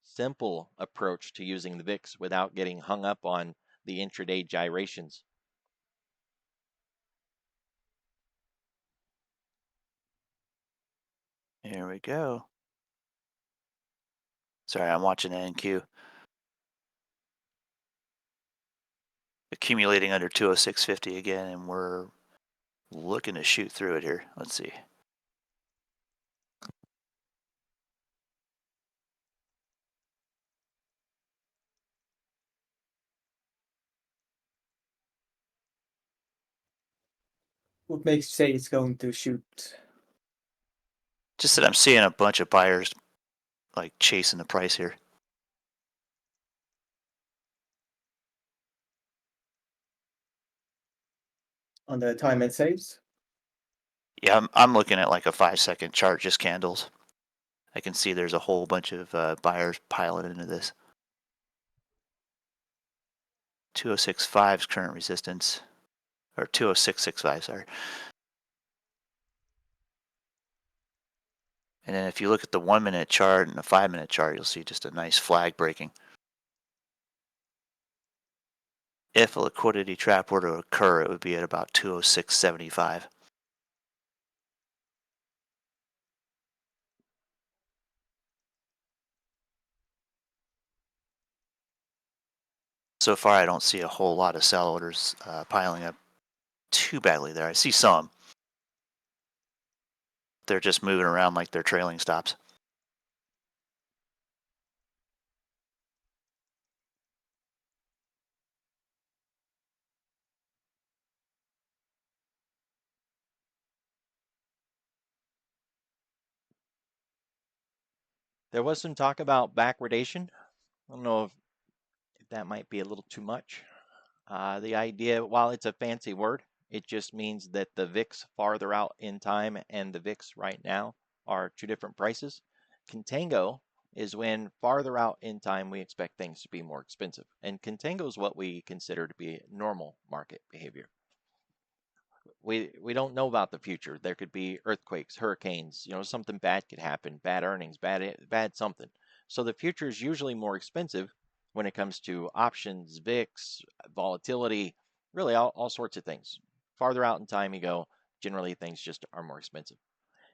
simple approach to using the VIX without getting hung up on the intraday gyrations. Here we go. Sorry, I'm watching NQ. Accumulating under 206.50 again, and we're looking to shoot through it here. Let's see. What makes you say it's going to shoot? Just that I'm seeing a bunch of buyers like chasing the price here. On the time it saves? Yeah, I'm looking at like a 5-second chart, just candles. I can see there's a whole bunch of buyers piling into this. 2065's current resistance, or 206.65, sorry. And then if you look at the 1-minute chart and the 5-minute chart, you'll see just a nice flag breaking. If a liquidity trap were to occur, it would be at about 206.75. So far, I don't see a whole lot of sell orders piling up too badly there. I see some. They're just moving around like they're trailing stops. There was some talk about backwardation. I don't know if that might be a little too much. The idea, while it's a fancy word, it just means that the VIX farther out in time and the VIX right now are two different prices. Contango is when farther out in time we expect things to be more expensive. And contango is what we consider to be normal market behavior. We don't know about the future. There could be earthquakes, hurricanes, something bad could happen, bad earnings, bad something. So the future is usually more expensive when it comes to options, VIX, volatility, really all sorts of things. Farther out in time you go, generally things just are more expensive.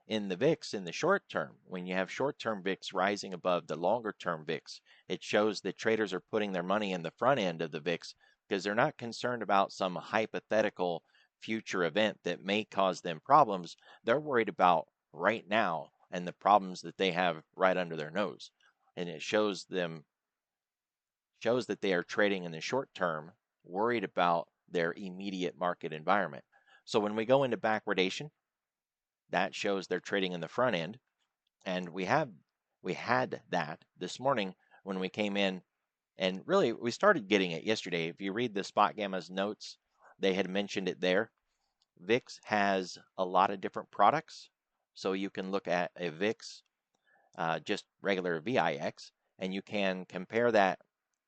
In the VIX, in the short term, when you have short term VIX rising above the longer term VIX, it shows that traders are putting their money in the front end of the VIX because they're not concerned about some hypothetical future event that may cause them problems. They're worried about right now and the problems that they have right under their nose. And it shows that they are trading in the short term, worried about their immediate market environment. So when we go into backwardation, that shows they're trading in the front end. And we had that this morning when we came in, and really we started getting it yesterday. If you read the Spot Gamma's notes, they had mentioned it there. VIX has a lot of different products, so you can look at a VIX, just regular VIX, and you can compare that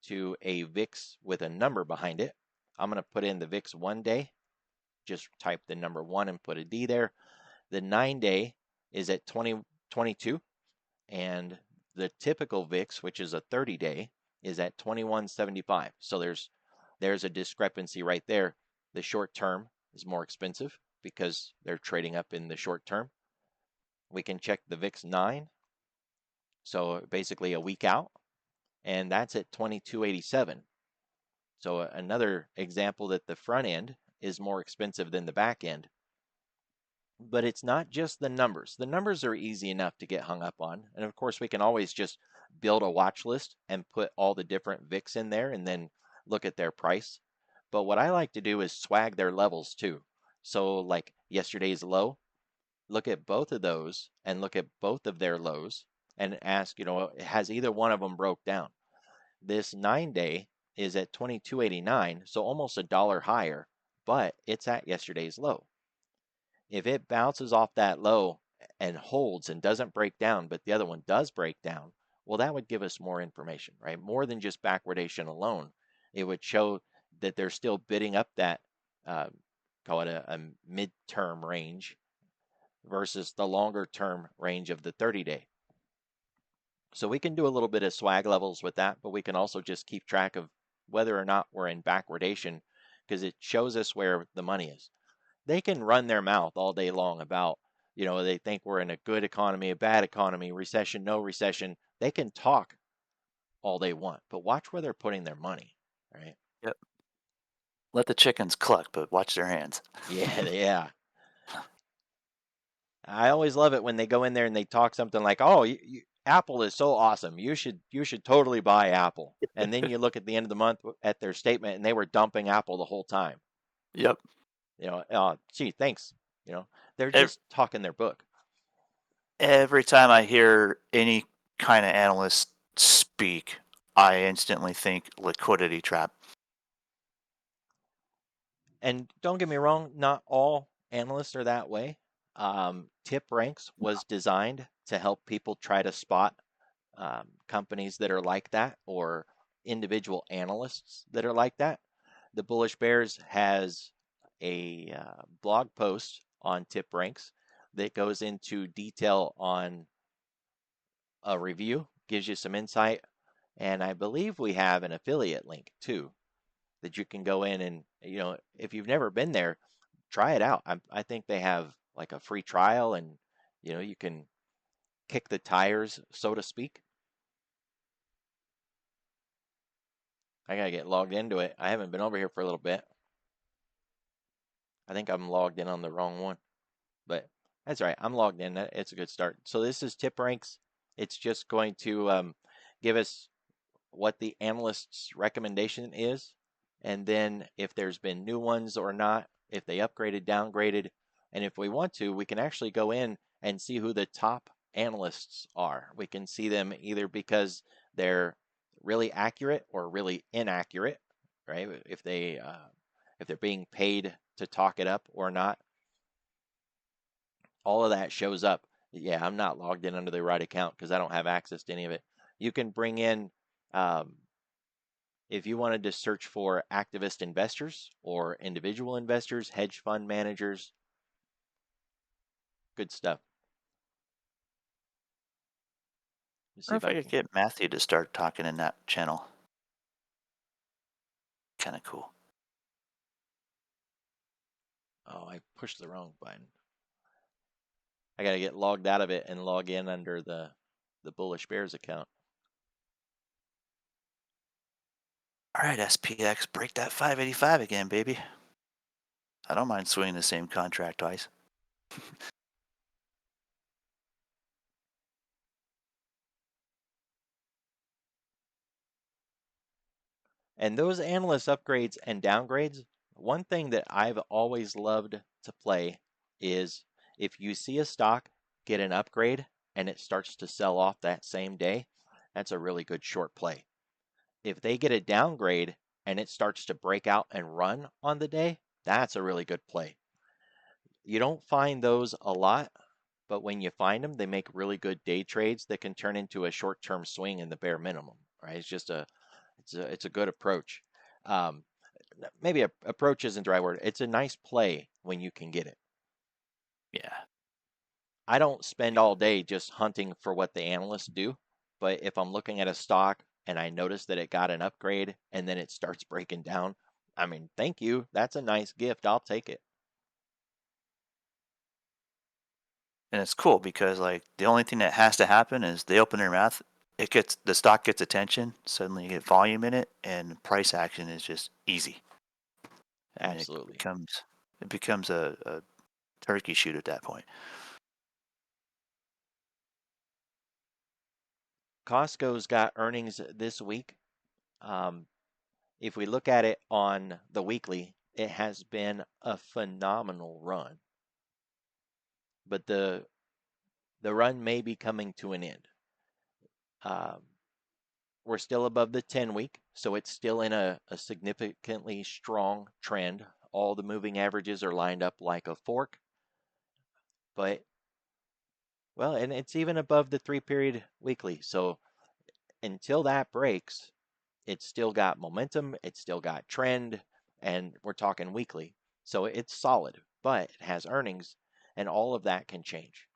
to a VIX with a number behind it. I'm going to put in the VIX 1-day, just type the number 1 and put a D there. The 9-day is at 2022, and the typical VIX, which is a 30-day, is at 21.75. So there's a discrepancy right there. The short term is more expensive because they're trading up in the short term. We can check the VIX 9, so basically a week out, and that's at 22.87. So another example that the front end is more expensive than the back end. But it's not just the numbers. The numbers are easy enough to get hung up on. And of course, we can always just build a watch list and put all the different VIX in there and then look at their price. But what I like to do is swag their levels too. So like yesterday's low, look at both of those and look at both of their lows and ask, has either one of them broke down? This 9-day is at 22.89, so almost $1 higher, but it's at yesterday's low. If it bounces off that low and holds and doesn't break down, but the other one does break down, well, that would give us more information, right? More than just backwardation alone. It would show that they're still bidding up that, call it a midterm range versus the longer term range of the 30-day. So we can do a little bit of swag levels with that, but we can also just keep track of whether or not we're in backwardation because it shows us where the money is. They can run their mouth all day long about, they think we're in a good economy, a bad economy, recession, no recession. They can talk all they want, but watch where they're putting their money, right? Yep. Let the chickens cluck, but watch their hands. Yeah, yeah. I always love it when they go in there and they talk something like, "Oh, Apple is so awesome. You should totally buy Apple." And then you look at the end of the month at their statement, and they were dumping Apple the whole time. Yep. Gee, thanks. They're Ev- just talking their book. Every time I hear any kind of analyst speak, I instantly think liquidity trap. And don't get me wrong, not all analysts are that way. Tip Ranks was designed to help people try to spot companies that are like that or individual analysts that are like that. The Bullish Bears has a blog post on Tip Ranks that goes into detail on a review, gives you some insight, and I believe we have an affiliate link too that you can go in and if you've never been there, try it out. I think they have like a free trial, and you can kick the tires, so to speak. I gotta get logged into it. I haven't been over here for a little bit. I think I'm logged in on the wrong one, but that's all right. I'm logged in. It's a good start. So this is tip ranks. It's just going to give us what the analyst's recommendation is, and then if there's been new ones or not, if they upgraded, downgraded, and if we want to, we can actually go in and see who the top analysts are. We can see them either because they're really accurate or really inaccurate, right? If they're being paid to talk it up or not. All of that shows up. Yeah, I'm not logged in under the right account because I don't have access to any of it. You can bring in um, if you wanted to search for activist investors or individual investors, hedge fund managers, good stuff. Let's I see wonder if if I I could can. get Matthew to start talking in that channel. Kind of cool. Oh, I pushed the wrong button. I got to get logged out of it and log in under the Bullish Bears account. All right, SPX, break that 585 again, baby. I don't mind swinging the same contract twice. And those analyst upgrades and downgrades, one thing that I've always loved to play is if you see a stock get an upgrade and it starts to sell off that same day, that's a really good short play. If they get a downgrade and it starts to break out and run on the day, that's a really good play. You don't find those a lot, but when you find them, they make really good day trades that can turn into a short-term swing in the bare minimum, right? It's a good approach. Um, maybe approach isn't the right word. It's a nice play when you can get it. Yeah. I don't spend all day just hunting for what the analysts do, but if I'm looking at a stock and I notice that it got an upgrade and then it starts breaking down, I mean, thank you. That's a nice gift. I'll take it. And it's cool because like the only thing that has to happen is they open their mouth, the stock gets attention, suddenly you get volume in it, and price action is just easy. And Absolutely. it becomes a turkey shoot at that point. Costco's got earnings this week. Um, if we look at it on the weekly, it has been a phenomenal run, but the run may be coming to an end. Um, we're still above the 10 week, so it's still in a significantly strong trend. All the moving averages are lined up like a fork, but well, and it's even above the 3 period weekly. So until that breaks, it's still got momentum, it's still got trend, and we're talking weekly. So it's solid, but it has earnings, and all of that can change.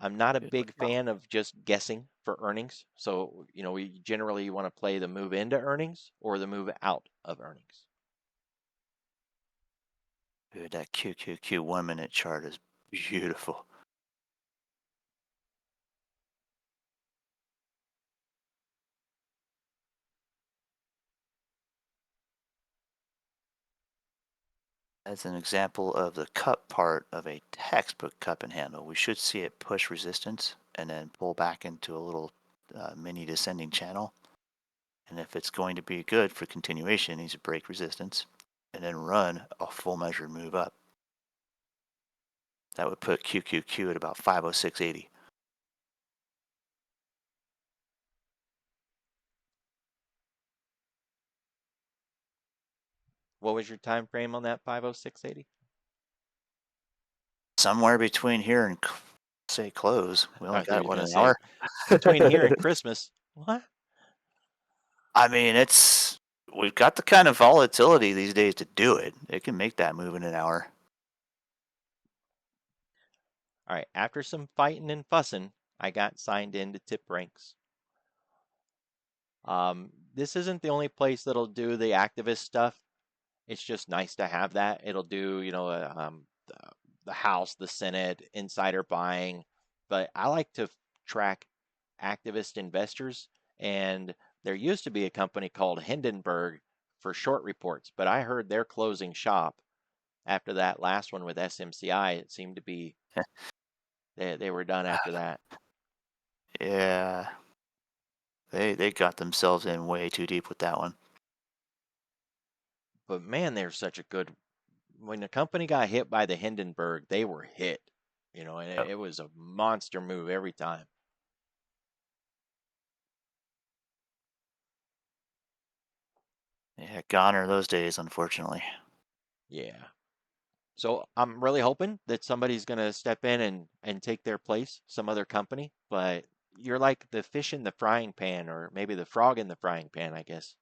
I'm not a Good. big fan of just guessing for earnings. So, we generally want to play the move into earnings or the move out of earnings. Dude, that QQQ 1 minute chart is beautiful. As an example of the cup part of a textbook cup and handle, we should see it push resistance and then pull back into a little mini descending channel. And if it's going to be good for continuation, it needs to break resistance and then run a full measure move up. That would put QQQ at about 506.80. What was your time frame on that 506.80? Somewhere between here and say close. We I only thought you got were what, going to an say hour? between here and Christmas. What? I mean, we've got the kind of volatility these days to do it. It can make that move in an hour. All right. After some fighting and fussing, I got signed into tip ranks. This isn't the only place that'll do the activist stuff. It's just nice to have that. It'll do, the House, the Senate, insider buying. But I like to track activist investors and There used to be a company called Hindenburg for short reports, but I heard they're closing shop after that last one with SMCI. It seemed to be they were done after that. Yeah, they got themselves in way too deep with that one. But man, they're such a good. When the company got hit by the Hindenburg, they were hit. And Yep. it was a monster move every time. Yeah, gone are those days, unfortunately. Yeah. So I'm really hoping that somebody's going to step in and take their place, some other company. But you're like the fish in the frying pan, or maybe the frog in the frying pan, I guess.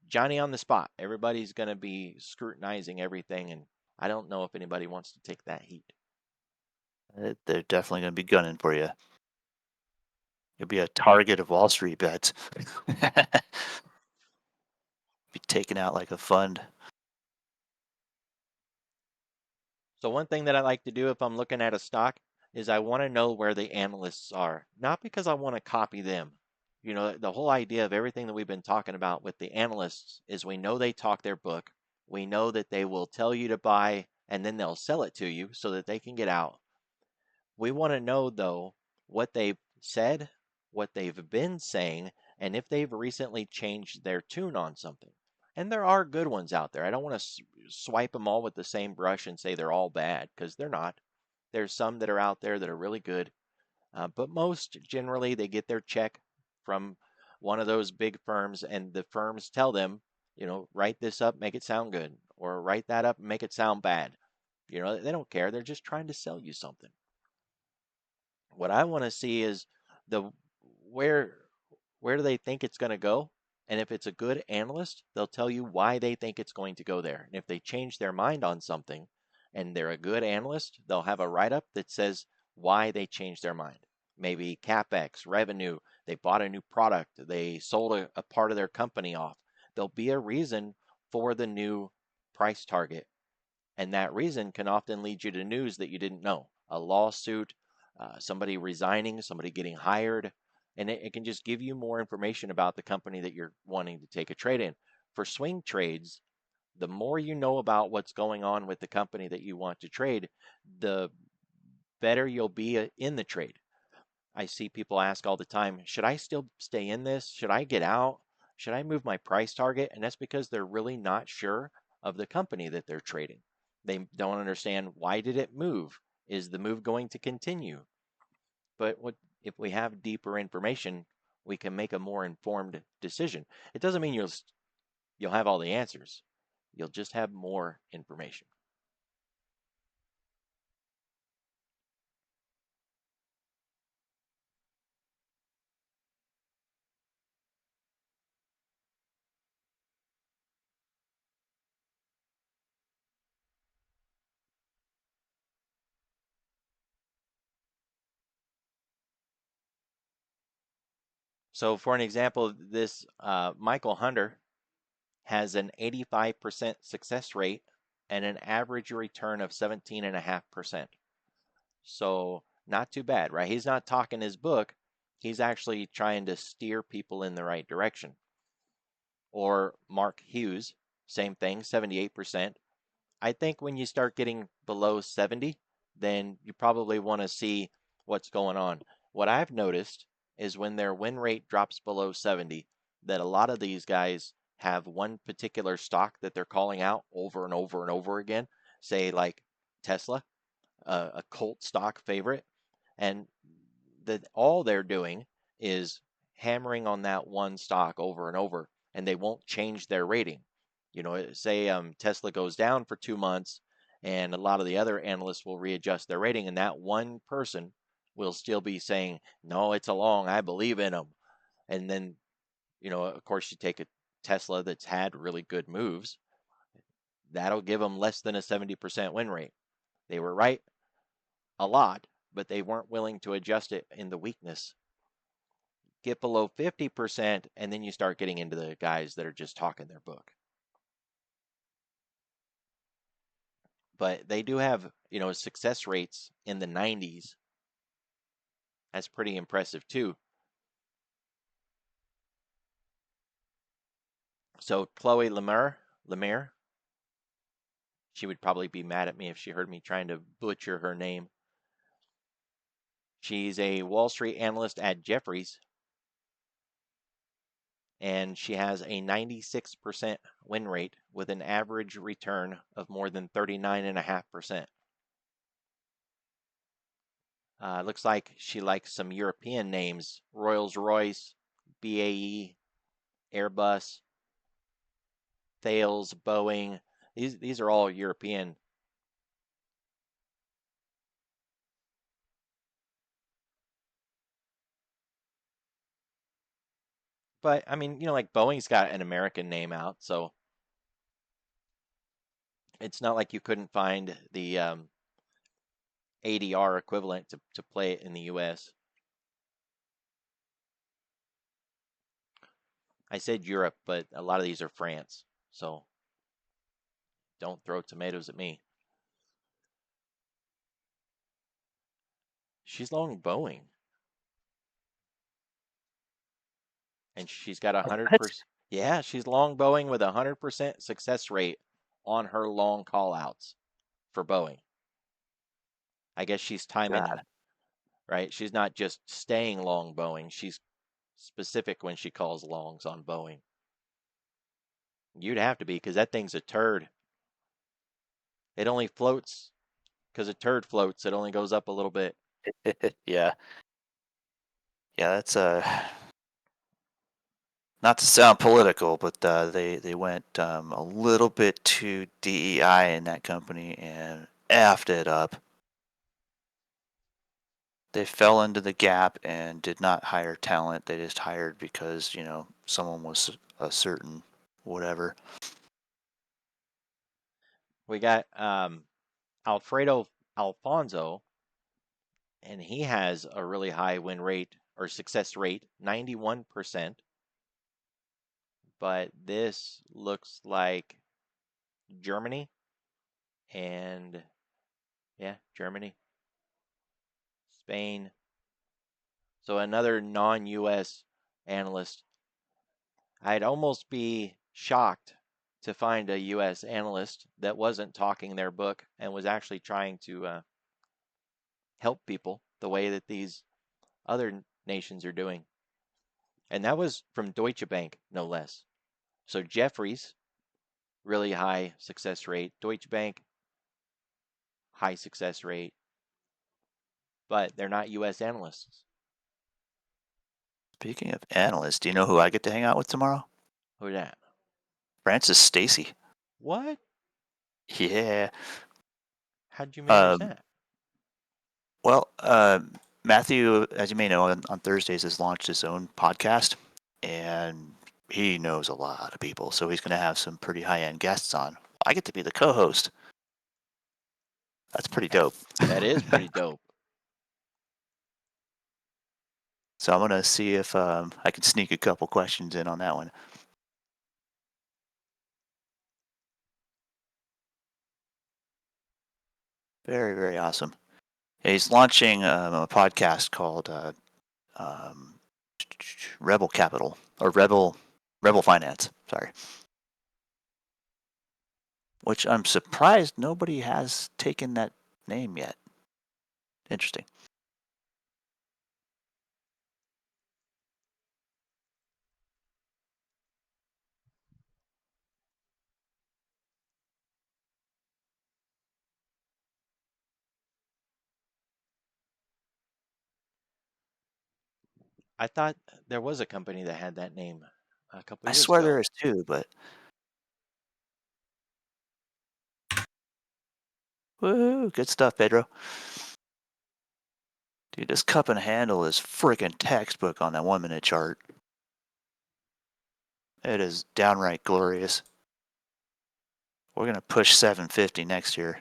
Johnny on the spot. Everybody's going to be scrutinizing everything, and I don't know if anybody wants to take that heat. They're definitely going to be gunning for you. You'll be a target of Wall Street bets. Be taken out like a fund. So one thing that I like to do if I'm looking at a stock is I want to know where the analysts are, not because I want to copy them. The whole idea of everything that we've been talking about with the analysts is we know they talk their book. We know that they will tell you to buy and then they'll sell it to you so that they can get out. We want to know, though, what they've said, what they've been saying, and if they've recently changed their tune on something. And there are good ones out there. I don't want to swipe them all with the same brush and say they're all bad, because they're not. There's some that are out there that are really good, but most generally they get their check from one of those big firms, and the firms tell them, write this up, make it sound good, or write that up, and make it sound bad. They don't care. They're just trying to sell you something. What I want to see is the where where do they think it's going to go? And if it's a good analyst, they'll tell you why they think it's going to go there. And if they change their mind on something and they're a good analyst, they'll have a write-up that says why they changed their mind. Maybe capex, revenue, they bought a new product, they sold a part of their company off. There'll be a reason for the new price target, and that reason can often lead you to news that you didn't know, a lawsuit, somebody resigning, somebody getting hired, and it can just give you more information about the company that you're wanting to take a trade in. For swing trades, the more you know about what's going on with the company that you want to trade, the better you'll be in the trade. I see people ask all the time, should I still stay in this? Should I get out? Should I move my price target? And that's because they're really not sure of the company that they're trading. They don't understand, why did it move? Is the move going to continue? But if we have deeper information, we can make a more informed decision. It doesn't mean you'll have all the answers. You'll just have more information. So for an example, this Michael Hunter has an 85% success rate and an average return of 17.5%. So not too bad, right? He's not talking his book. He's actually trying to steer people in the right direction. Or Mark Hughes, same thing, 78%. I think when you start getting below 70, then you probably want to see what's going on. What I've noticed is when their win rate drops below 70, that a lot of these guys have one particular stock that they're calling out over and over and over again, say like Tesla, a cult stock favorite, and that all they're doing is hammering on that one stock over and over, and they won't change their rating. Say Tesla goes down for 2 months, and a lot of the other analysts will readjust their rating, and that one person will still be saying, "No, it's a long. I believe in them." And then, of course, you take a Tesla that's had really good moves, that'll give them less than a 70% win rate. They were right a lot, but they weren't willing to adjust it in the weakness. Get below 50%, and then you start getting into the guys that are just talking their book. But they do have, success rates in the 90s. That's pretty impressive too. So Chloe Lemire, she would probably be mad at me if she heard me trying to butcher her name. She's a Wall Street analyst at Jefferies, and she has a 96% win rate with an average return of more than 39.5%. Looks like she likes some European names: Rolls-Royce, BAE, Airbus, Thales, Boeing. These are all European. But I mean, like Boeing's got an American name out, so it's not like you couldn't find the ADR equivalent to play it in the US. I said Europe, but a lot of these are France, so don't throw tomatoes at me. She's long Boeing, and she's got What? 100%. Yeah, she's long Boeing with 100% success rate on her long call outs for Boeing. I guess she's timing God. them, right? She's not just staying long Boeing. She's specific when she calls longs on Boeing. You'd have to be, because that thing's a turd. It only floats because a turd floats. It only goes up a little bit. Yeah. Yeah, that's not to sound political, but they went a little bit too DEI in that company and effed it up. They fell into the gap and did not hire talent. They just hired because, someone was a certain whatever. We got Alfredo Alfonso, and he has a really high win rate or success rate, 91%. But this looks like Germany, and yeah, Germany, Spain. So another non-US analyst. I'd almost be shocked to find a US analyst that wasn't talking their book and was actually trying to help people the way that these other nations are doing. And that was from Deutsche Bank, no less. So Jeffries, really high success rate. Deutsche Bank, high success rate. But they're not US analysts. Speaking of analysts, do you know who I get to hang out with tomorrow? Who's that? Francis Stacy. What? Yeah. How'd you manage Um, that? well, Matthew, as you may know, on Thursdays has launched his own podcast, and he knows a lot of people, so he's going to have some pretty high-end guests on. I get to be the co-host. That's pretty dope. That is pretty dope. So I'm going to see if I can sneak a couple questions in on that one. Very, very awesome. He's launching a podcast called um, Rebel Capital or Rebel Finance. Sorry, which I'm surprised nobody has taken that name yet. Interesting. I thought there was a company that had that name a couple I years swear there ago. is too, but woo, good stuff, Pedro. Dude, this cup and handle is freaking textbook on that 1 minute chart. It is downright glorious. We're gonna push 750 next year.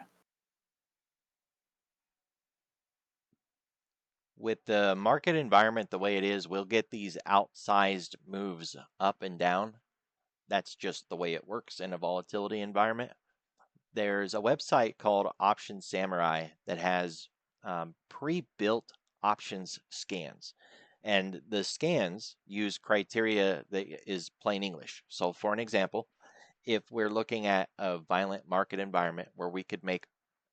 With the market environment the way it is, we'll get these outsized moves up and down. That's just the way it works in a volatility environment. There's a website called Option Samurai that has pre-built options scans. And the scans use criteria that is plain English. So for an example, if we're looking at a violent market environment where we could make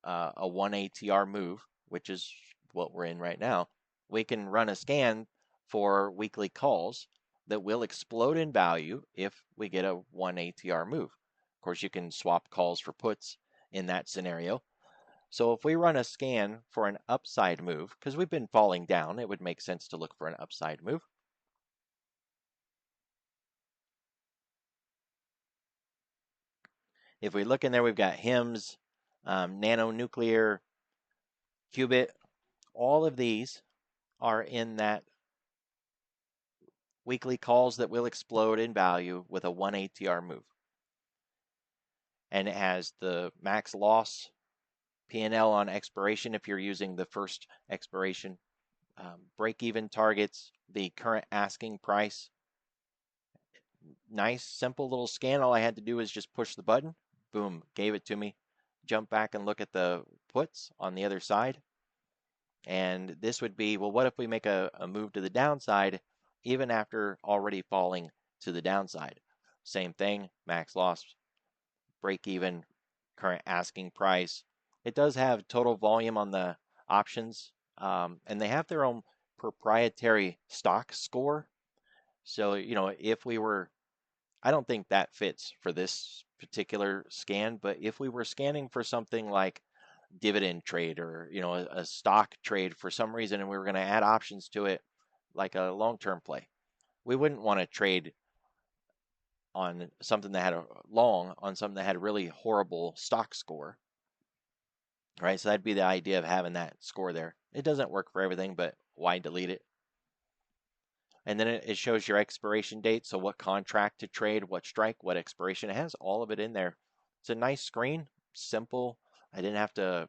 a 1 ATR move, which is what we're in right now, we can run a scan for weekly calls that will explode in value if we get a 1 ATR move. Of course, you can swap calls for puts in that scenario. So if we run a scan for an upside move, because we've been falling down, it would make sense to look for an upside move. If we look in there, we've got HIMS, nanonuclear, qubit. All of these are in that weekly calls that will explode in value with a 1 ATR move. And it has the max loss P&L on expiration if you're using the first expiration, break-even targets, the current asking price. Nice, simple little scan. All I had to do was just push the button. Boom, gave it to me. Jump back and look at the puts on the other side. And this would be, well, what if we make a move to the downside even after already falling to the downside? Same thing, max loss, break even, current asking price. It does have total volume on the options, and they have their own proprietary stock score. So, if we were, I don't think that fits for this particular scan, but if we were scanning for something like dividend trade or a stock trade for some reason and we were going to add options to it like a long-term play, we wouldn't want to trade on something that had a really horrible stock score, right? So that'd be the idea of having that score there. It doesn't work for everything, but why delete it? And then it shows your expiration date, so what contract to trade, what strike, what expiration. It has all of it in there. It's a nice screen, simple. I didn't have to,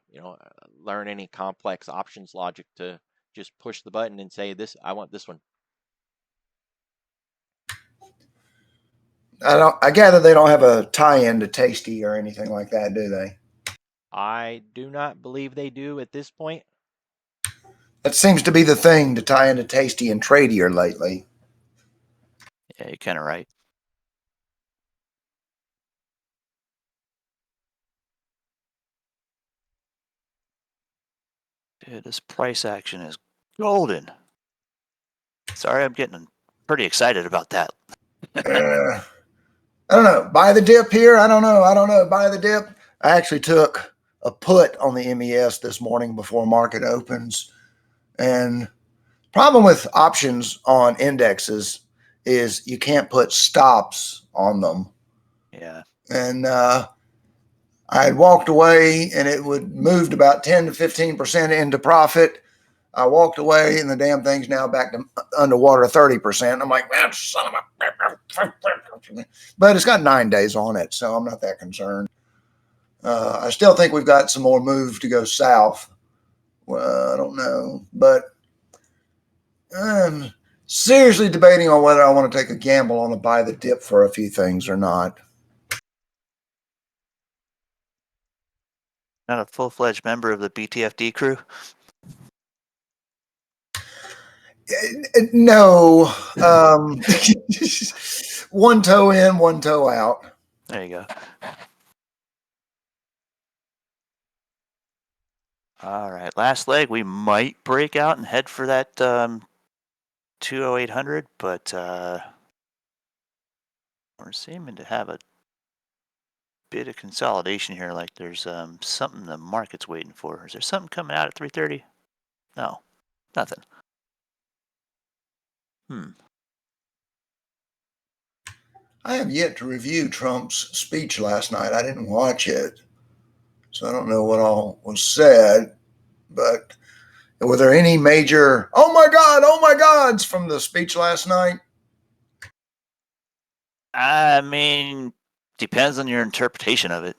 learn any complex options logic to just push the button and say this. I want this one. I gather they don't have a tie-in to Tasty or anything like that, do they? I do not believe they do at this point. That seems to be the thing to tie into Tasty and Tradier lately. Yeah, you're kind of right. Dude, this price action is golden. Sorry, I'm getting pretty excited about that. I don't know. Buy the dip here. I don't know. Buy the dip. I actually took a put on the MES this morning before market opens. And problem with options on indexes is you can't put stops on them. Yeah. And I had walked away and it would moved about 10 to 15% into profit. I walked away and the damn thing's now back to underwater 30%. I'm like, man, son of a. But it's got 9 days on it, so I'm not that concerned. I still think we've got some more move to go south. Well, I don't know, but I'm seriously debating on whether I want to take a gamble on a buy the dip for a few things or not. Not a full-fledged member of the BTFD crew? No. One toe in, one toe out. There you go. All right, last leg. We might break out and head for that 20800, but we're seeming to have a bit of consolidation here. Like there's something the market's waiting for. Is there something coming out at 3:30? No, nothing. I have yet to review Trump's speech last night. I didn't watch it, so I don't know what all was said. But were there any major oh my gods from the speech last night? I mean, depends on your interpretation of it.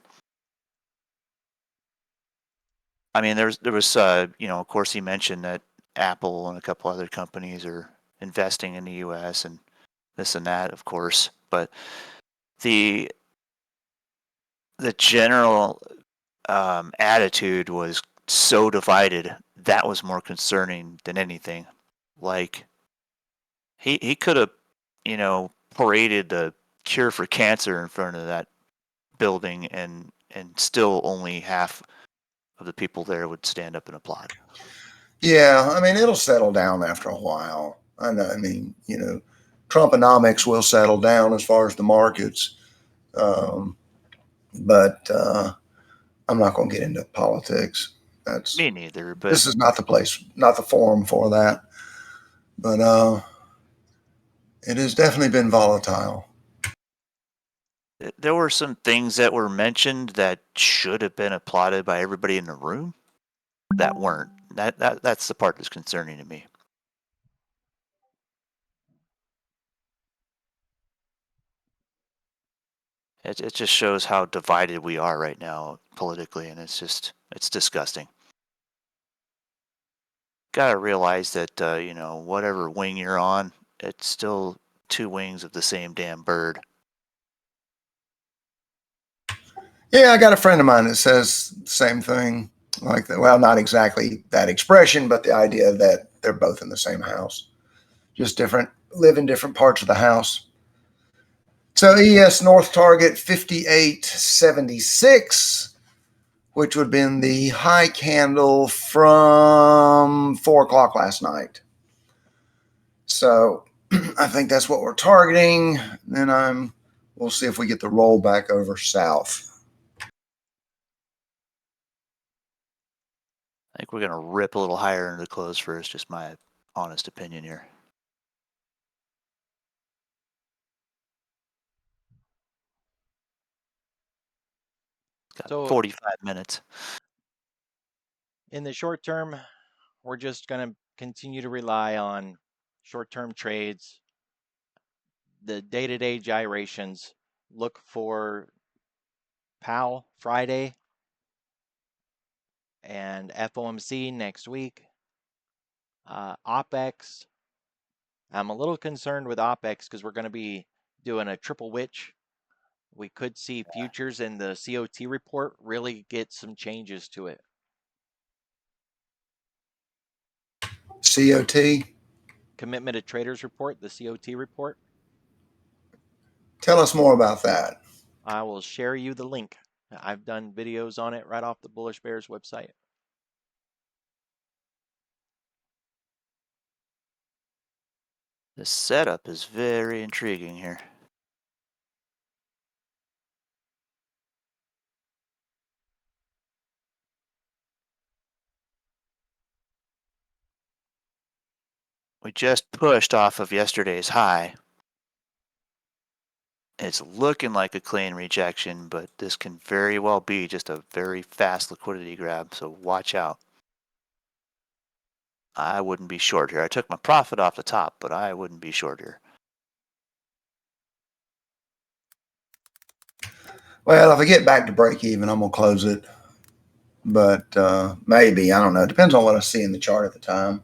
I mean, there was of course, he mentioned that Apple and a couple other companies are investing in the U.S. and this and that, of course. But the general attitude was so divided. That was more concerning than anything. Like, He could have, paraded the cure for cancer in front of that building, and still only half of the people there would stand up and applaud. Yeah, I mean, it'll settle down after a while. I know. I mean, Trumponomics will settle down as far as the markets, but I'm not going to get into politics. Me neither, but This is not the place, not the forum for that. But it has definitely been volatile. there were some things that were mentioned that should have been applauded by everybody in the room that weren't. That's the part that's concerning to me. It just shows how divided we are right now politically, and it's disgusting. Got to realize that whatever wing you're on, it's still two wings of the same damn bird. Yeah, I got a friend of mine that says the same thing, like that. Well, not exactly that expression, but the idea that they're both in the same house, just live in different parts of the house. So ES North target 5876, which would have been the high candle from 4 o'clock last night. So I think that's what we're targeting. Then we'll see if we get the roll back over south. I think we're going to rip a little higher into the close first, just my honest opinion here. Got So 45 minutes. in the short term, we're just going to continue to rely on short-term trades, the day-to-day gyrations. Look for POW Friday and FOMC next week. OPEX. I'm a little concerned with OPEX because we're going to be doing a triple witch. We could see futures in the COT report really get some changes to it. COT. Commitment to Traders report, the COT report. Tell us more about that. I will share you the link. I've done videos on it right off the Bullish Bears website. The setup is very intriguing here. We just pushed off of yesterday's high. It's looking like a clean rejection, but this can very well be just a very fast liquidity grab, so watch out. I wouldn't be short here. I took my profit off the top, but I wouldn't be short here. Well, if I get back to break even, I'm going to close it. But maybe, I don't know. It depends on what I see in the chart at the time.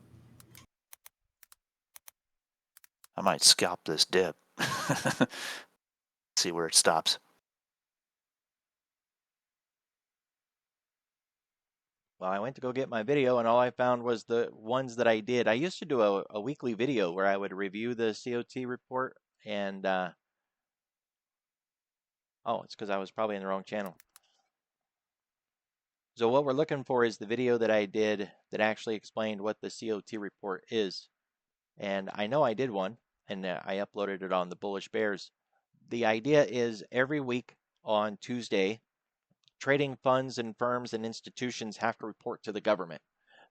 I might scalp this dip. See where it stops. Well, I went to go get my video and all I found was the ones that I did. I used to do a weekly video where I would review the COT report and, oh, it's because I was probably in the wrong channel. So what we're looking for is the video that I did that actually explained what the COT report is. And I know I did one and I uploaded it on the Bullish Bears. The idea is every week on Tuesday, trading funds and firms and institutions have to report to the government.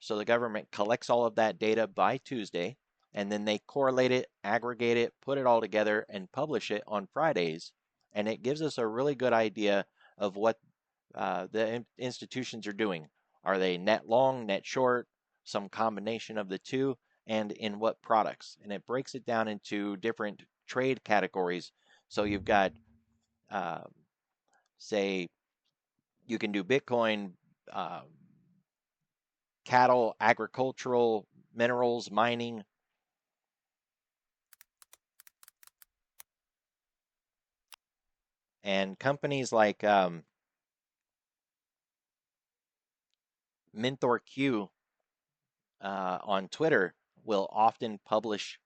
So the government collects all of that data by Tuesday, and then they correlate it, aggregate it, put it all together, and publish it on Fridays. And it gives us a really good idea of what the institutions are doing. Are they net long, net short, some combination of the two, and in what products? And it breaks it down into different trade categories. So you've got, uh, say, you can do Bitcoin, uh, cattle, agricultural, minerals, mining. And companies like Mentor Q on Twitter will often publish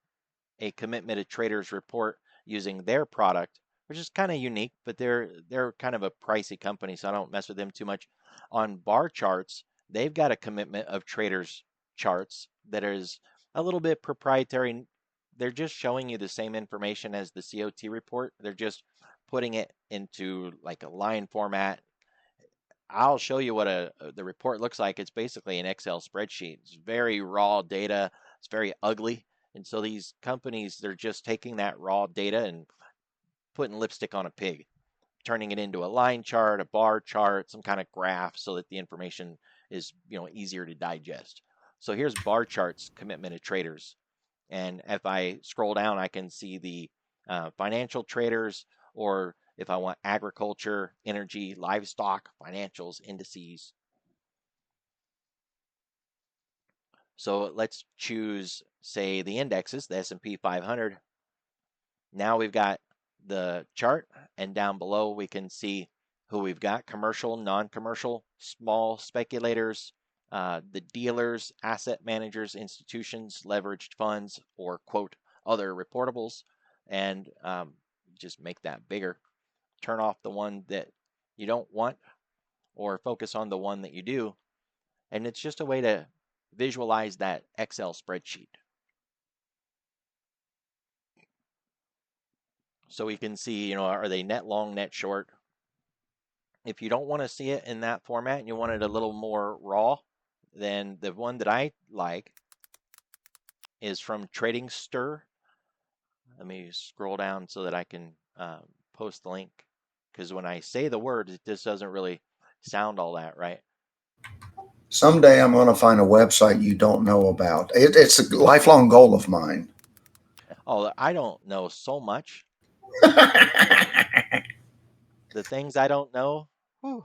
a commitment of traders report using their product, which is kind of unique, but they're kind of a pricey company, so I don't mess with them too much. On bar charts, they've got a commitment of traders charts that is a little bit proprietary. They're just showing you the same information as the COT report. They're just putting it into like a line format. I'll show you what the report looks like. It's basically an Excel spreadsheet. It's very raw data. It's very ugly. And so these companies, they're just taking that raw data and putting lipstick on a pig, turning it into a line chart, a bar chart, some kind of graph so that the information is, easier to digest. So here's bar charts, commitment of traders. And if I scroll down, I can see the financial traders, or if I want agriculture, energy, livestock, financials, indices. So let's choose, say, the indexes, the S&P 500. Now we've got the chart, and down below we can see who we've got: commercial, non-commercial, small speculators, the dealers, asset managers, institutions, leveraged funds, or quote, other reportables. And just make that bigger. Turn off the one that you don't want, or focus on the one that you do. And it's just a way to visualize that Excel spreadsheet. So we can see, are they net long, net short? If you don't want to see it in that format and you want it a little more raw, then the one that I like is from Trading Stir. Let me scroll down so that I can post the link, because when I say the word, it just doesn't really sound all that right. Someday I'm going to find a website you don't know about. It's a lifelong goal of mine. Oh, I don't know so much. The things I don't know. Whew.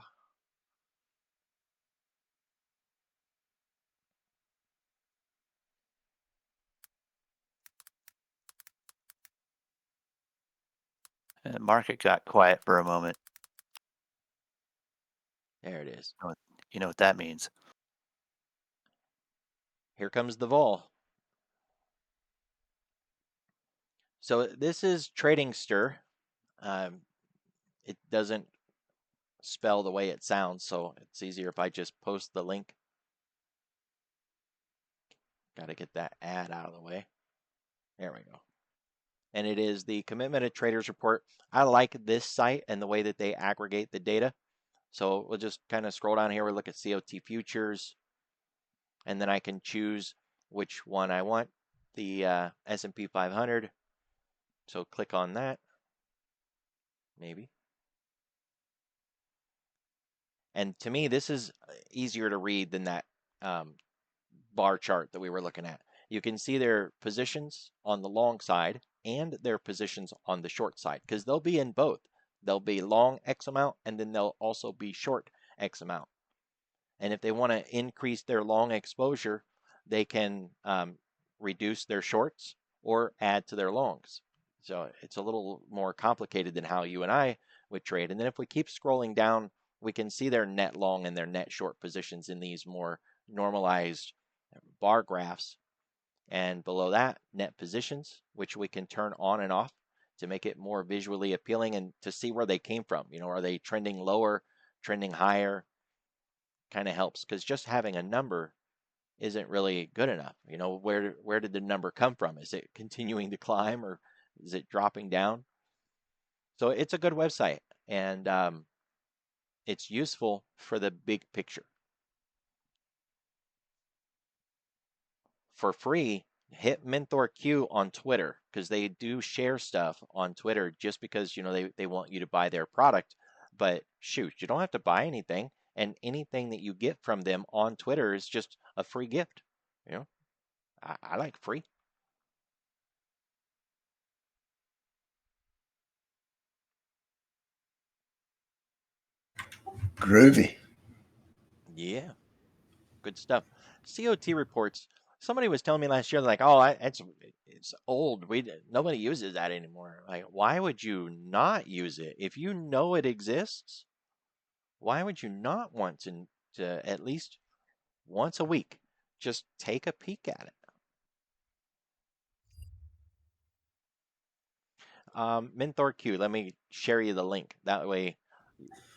And the market got quiet for a moment. There it is. You know what that means. Here comes the vol. So this is Trading Stir. It doesn't spell the way it sounds, so it's easier if I just post the link. Got to get that ad out of the way. There we go. And it is the Commitment of Traders report. I like this site and the way that they aggregate the data. So we'll just kind of scroll down here. We'll look at COT futures, and then I can choose which one I want. The S&P 500. So click on that. Maybe. And to me, this is easier to read than that bar chart that we were looking at. You can see their positions on the long side and their positions on the short side, because they'll be in both. They'll be long X amount, and then they'll also be short X amount. And if they want to increase their long exposure, they can reduce their shorts or add to their longs. So it's a little more complicated than how you and I would trade. And then if we keep scrolling down, we can see their net long and their net short positions in these more normalized bar graphs. And below that, net positions, which we can turn on and off to make it more visually appealing and to see where they came from. Are they trending lower, trending higher? Kind of helps, because just having a number isn't really good enough. Where did the number come from? Is it continuing to climb, or is it dropping down? So it's a good website, and it's useful for the big picture. For free, hit Mentor Q on Twitter, because they do share stuff on Twitter just because they want you to buy their product. But shoot, you don't have to buy anything, and anything that you get from them on Twitter is just a free gift. I like free. Groovy. Yeah, good stuff. COT reports. Somebody was telling me last year, like, oh, it's old. Nobody uses that anymore. Like, why would you not use it if you know it exists? Why would you not want to at least once a week just take a peek at it? Menthor Q. Let me share you the link. That way,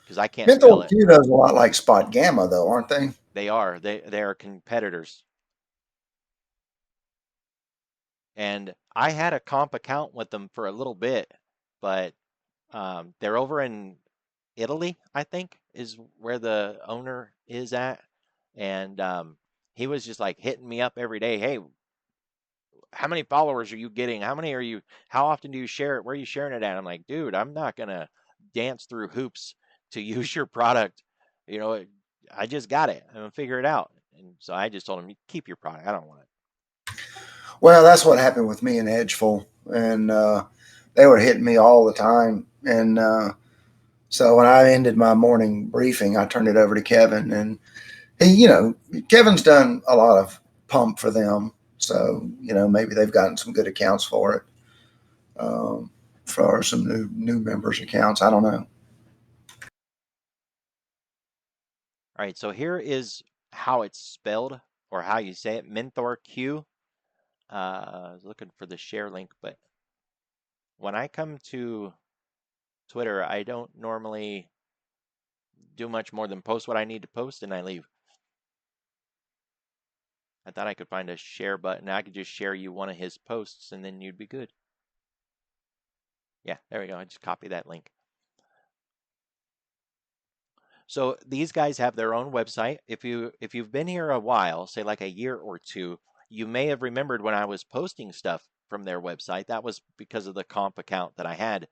because I can't spell Menthol it. Q does a lot like Spot Gamma, though, aren't they? They are. They are competitors. And I had a comp account with them for a little bit, but they're over in Italy, I think, is where the owner is at. And he was just like hitting me up every day. Hey, how many followers are you getting? How often do you share it? Where are you sharing it at? I'm like, dude, I'm not going to dance through hoops to use your product. You know, I just got it. I'm going to figure it out. And so I just told him, keep your product. I don't want it. Well, that's what happened with me and Edgeful, and they were hitting me all the time. And so when I ended my morning briefing, I turned it over to Kevin, and Kevin's done a lot of pump for them, so maybe they've gotten some good accounts for it, for some new members accounts. I don't know. All right, so here is how it's spelled or how you say it. Menthor Q. I was looking for the share link, but when I come to Twitter, I don't normally do much more than post what I need to post and I leave. I thought I could find a share button. I could just share you one of his posts and then you'd be good. Yeah, there we go. I just copy that link. So these guys have their own website. If you've been here a while, say like a year or two, you may have remembered when I was posting stuff from their website. That was because of the comp account that I had.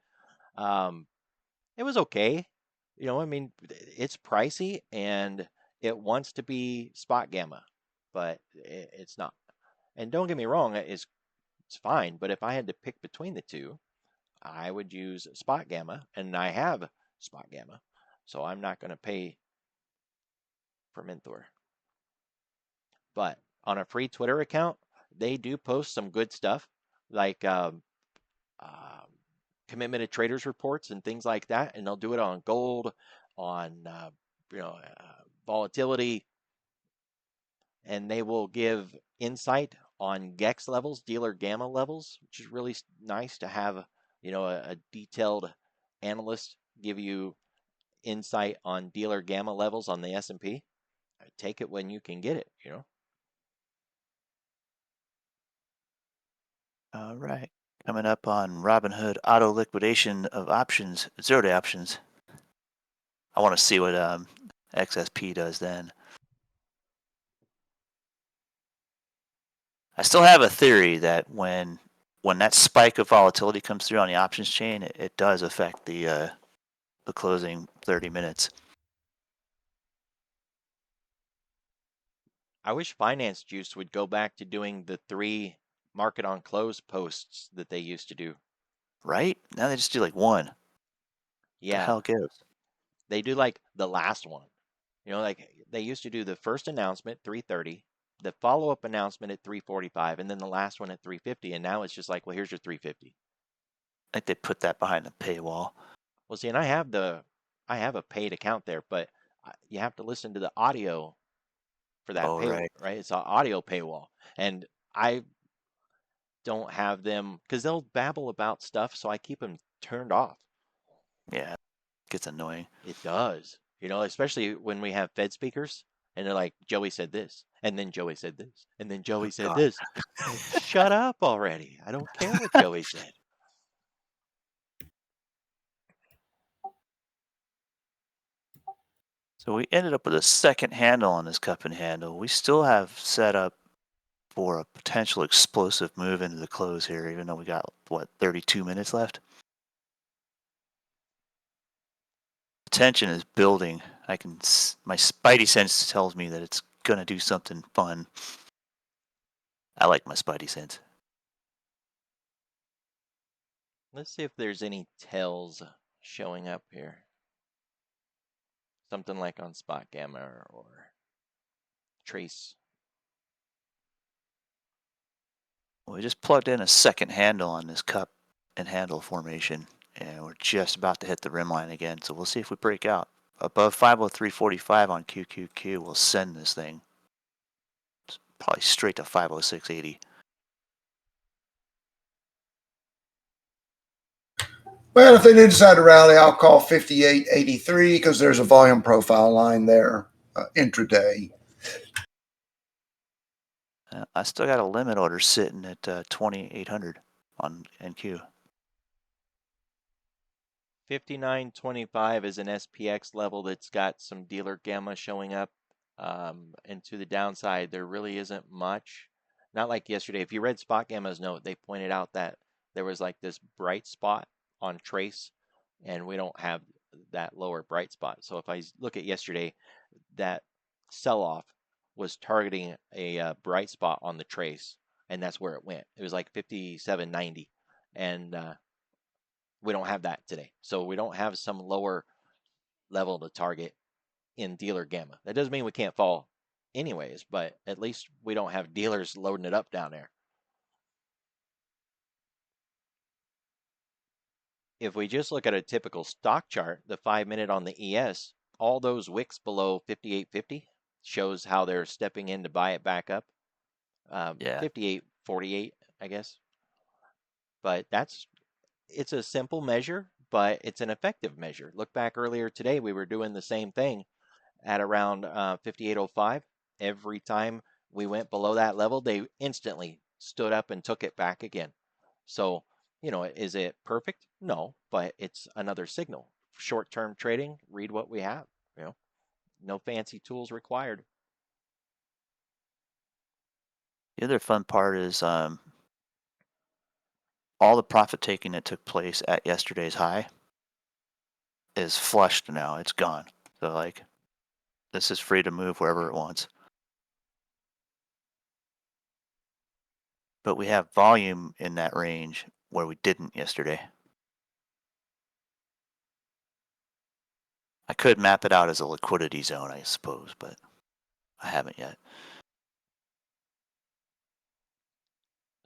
It was okay. I mean, it's pricey and it wants to be spot gamma, but it's not. And don't get me wrong, it's fine. But if I had to pick between the two, I would use spot gamma, and I have spot gamma, so I'm not going to pay for Menthor. But on a free Twitter account, they do post some good stuff, like commitment traders reports and things like that, and they'll do it on gold, on volatility, and they will give insight on GEX levels, dealer gamma levels, which is really nice to have. A detailed analyst give you insight on dealer gamma levels on the S&P. Take it when you can get it. All right. Coming up on Robinhood auto liquidation of options, 0-day options. I want to see what XSP does then. I still have a theory that when that spike of volatility comes through on the options chain, it does affect the closing 30 minutes. I wish Finance Juice would go back to doing the 3 market on close posts that they used to do. Right? Now they just do like one. Yeah. The hell gives? They do like the last one. Like they used to do the first announcement 3:30, the follow-up announcement at 3:45, and then the last one at 3:50. And now it's just like, well, here's your 3:50. I think they put that behind the paywall. Well, see, and I have a paid account there, but you have to listen to the audio for that Oh, paywall, right. right? It's an audio paywall, and I don't have them because they'll babble about stuff, so I keep them turned off. Yeah, it gets annoying. It does, especially when we have Fed speakers and they're like, Joey said this, and then Joey said this, and then Joey said God. this. Like, shut up already. I don't care what Joey said. So we ended up with a second handle on this cup and handle. We still have set up for a potential explosive move into the close here, even though we got, 32 minutes left? Tension is building. My spidey sense tells me that it's going to do something fun. I like my spidey sense. Let's see if there's any tells showing up here. Something like on Spot Gamma or Trace. We just plugged in a second handle on this cup and handle formation, and we're just about to hit the rim line again, so we'll see if we break out. Above 503.45 on QQQ, we'll send this thing probably straight to 506.80. Well, if they do decide to rally, I'll call 58.83 because there's a volume profile line there intraday. I still got a limit order sitting at 2,800 on NQ. 59.25 is an SPX level that's got some dealer gamma showing up. And to the downside, there really isn't much. Not like yesterday. If you read Spot Gamma's note, they pointed out that there was like this bright spot on trace, and we don't have that lower bright spot. So if I look at yesterday, that sell-off was targeting a bright spot on the trace, and that's where it went. It was like 57.90, and we don't have that today. So we don't have some lower level to target in dealer gamma. That doesn't mean we can't fall anyways, but at least we don't have dealers loading it up down there. If we just look at a typical stock chart, the 5-minute on the ES, all those wicks below 58.50 shows how they're stepping in to buy it back up. Yeah. 58.48, I guess. But it's a simple measure, but it's an effective measure. Look back earlier today, we were doing the same thing at around 58.05. Every time we went below that level, they instantly stood up and took it back again. So, is it perfect? No, but it's another signal. Short-term trading, read what we have. No fancy tools required. The other fun part is all the profit taking that took place at yesterday's high is flushed now. It's gone. So like, this is free to move wherever it wants. But we have volume in that range where we didn't yesterday. I could map it out as a liquidity zone, I suppose, but I haven't yet.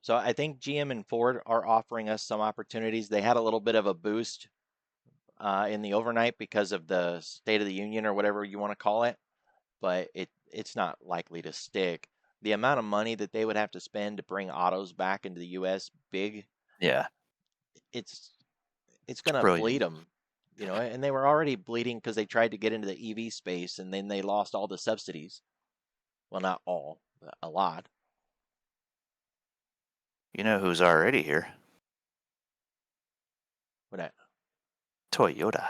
So I think GM and Ford are offering us some opportunities. They had a little bit of a boost in the overnight because of the State of the Union or whatever you want to call it, but it's not likely to stick. The amount of money that they would have to spend to bring autos back into the U.S. big, Yeah, it's going to brilliant. bleed them, and they were already bleeding because they tried to get into the EV space and then they lost all the subsidies. Well, not all, but a lot. You know who's already here? What that? Toyota.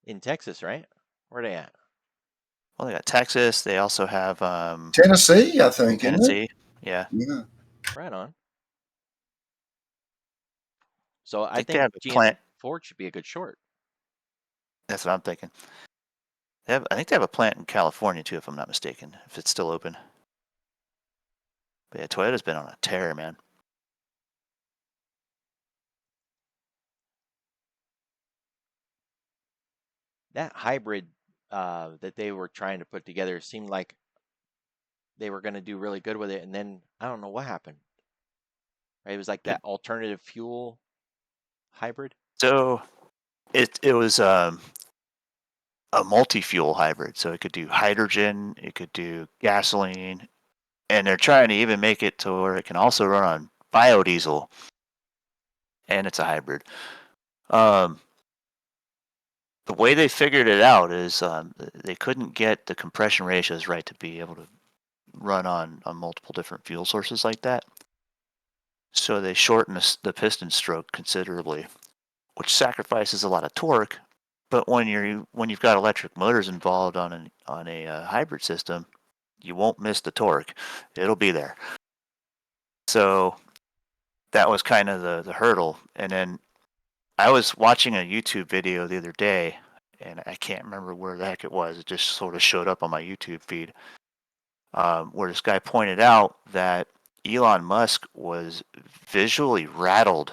In Texas, right? Where they at? Well, they got Texas. They also have Tennessee, I think, isn't it? Tennessee. Yeah. Yeah. Right on. So I They think have a GM plant. Ford should be a good short. That's what I'm thinking. I think they have a plant in California too, if I'm not mistaken, if it's still open. But yeah, Toyota's been on a tear, man. That hybrid that they were trying to put together seemed like they were going to do really good with it, and then I don't know what happened. Right? It was like that alternative fuel hybrid. So it was a multi-fuel hybrid, so it could do hydrogen, it could do gasoline, and they're trying to even make it to where it can also run on biodiesel, and it's a hybrid. The way they figured it out is they couldn't get the compression ratios right to be able to run on multiple different fuel sources like that. So they shortened the piston stroke considerably, which sacrifices a lot of torque. But when you've got electric motors involved on a hybrid system, you won't miss the torque; it'll be there. So that was kind of the hurdle. And then I was watching a YouTube video the other day, and I can't remember where the heck it was. It just sort of showed up on my YouTube feed, where this guy pointed out that Elon Musk was visually rattled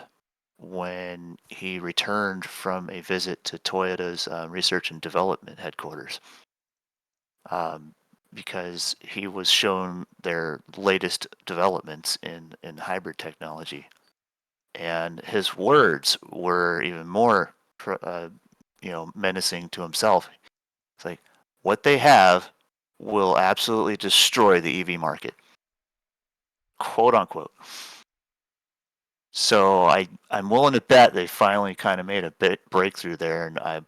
when he returned from a visit to Toyota's research and development headquarters, because he was shown their latest developments in hybrid technology, and his words were even more, menacing to himself. It's like, what they have will absolutely destroy the EV market, quote unquote. So I'm willing to bet they finally kind of made a bit breakthrough there, and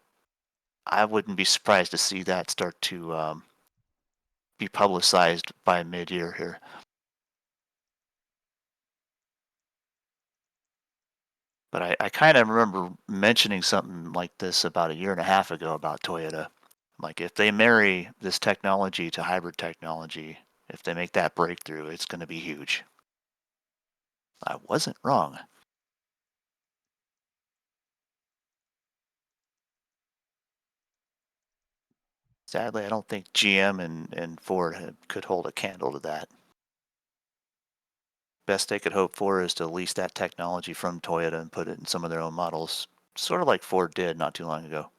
I wouldn't be surprised to see that start to be publicized by mid-year here. But I kind of remember mentioning something like this about a year and a half ago about Toyota. Like, if they marry this technology to hybrid technology, if they make that breakthrough, it's going to be huge. I wasn't wrong. Sadly, I don't think GM and Ford could hold a candle to that. Best they could hope for is to lease that technology from Toyota and put it in some of their own models, sort of like Ford did not too long ago.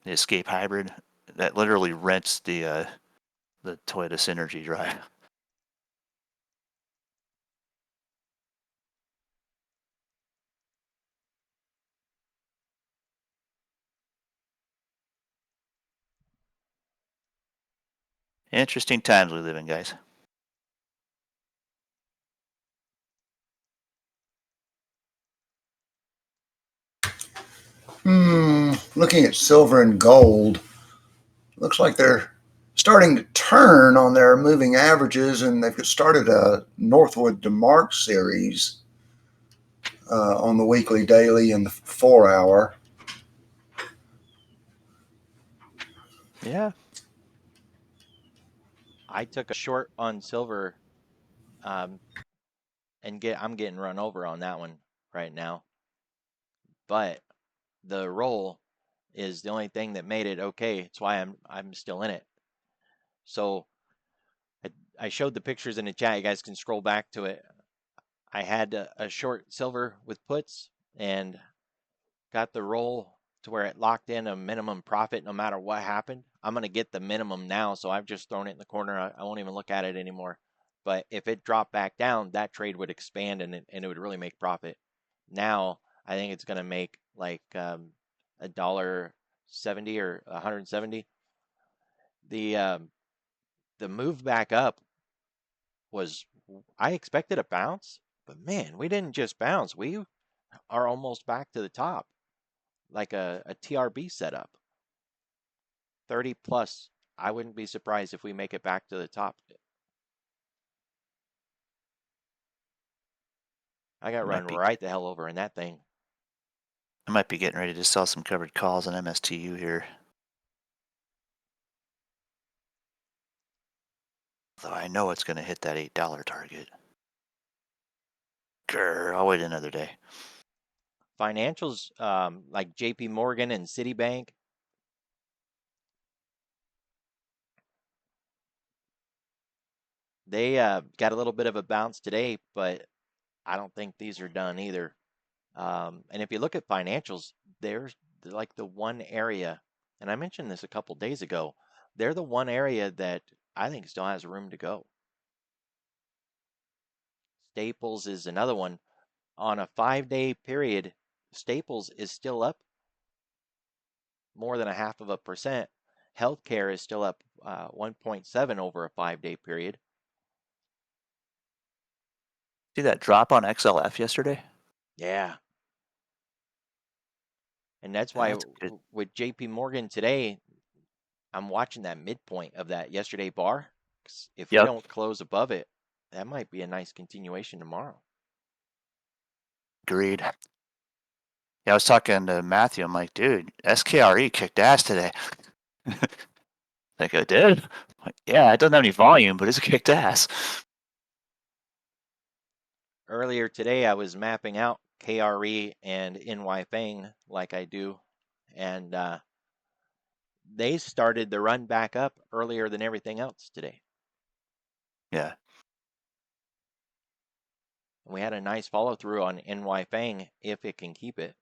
The Escape Hybrid, that literally rents the Toyota Synergy drive. Interesting times we live in, guys. Looking at silver and gold, looks like they're starting to turn on their moving averages, and they've started a Northwood to Mark series on the weekly, daily, and the 4 hour. Yeah. I took a short on silver, um, and I'm getting run over on that one right now. But the roll is the only thing that made it okay. It's why I'm still in it. So I showed the pictures in the chat. You guys can scroll back to it. I had a short silver with puts and got the roll to where it locked in a minimum profit no matter what happened. I'm going to get the minimum now, so I've just thrown it in the corner. I won't even look at it anymore. But if it dropped back down, that trade would expand and it would really make profit. Now I think it's going to make like $1.70 or 170. The move back up was, I expected a bounce, but man, we didn't just bounce. We are almost back to the top, like a TRB setup. 30 plus. I wouldn't be surprised if we make it back to the top. I got run right the hell over in that thing. I might be getting ready to sell some covered calls on MSTU here. Though I know it's going to hit that $8 target. Grr, I'll wait another day. Financials like JP Morgan and Citibank, they got a little bit of a bounce today, but I don't think these are done either. And if you look at financials, they're like the one area, and I mentioned this a couple days ago, they're the one area that I think still has room to go. Staples is another one. On a 5-day period, Staples is still up more than 0.5%. Healthcare is still up 1.7 over a 5-day period. See that drop on XLF yesterday? Yeah. And that's why with JP Morgan today, I'm watching that midpoint of that yesterday bar. If we don't close above it, that might be a nice continuation tomorrow. Agreed. Yeah, I was talking to Matthew. I'm like, dude, SKRE kicked ass today. Like, I did? Like, yeah, it doesn't have any volume, but it's kicked ass. Earlier today, I was mapping out KRE and NY Fang like I do, and they started the run back up earlier than everything else today. Yeah. And we had a nice follow through on NY Fang if it can keep it.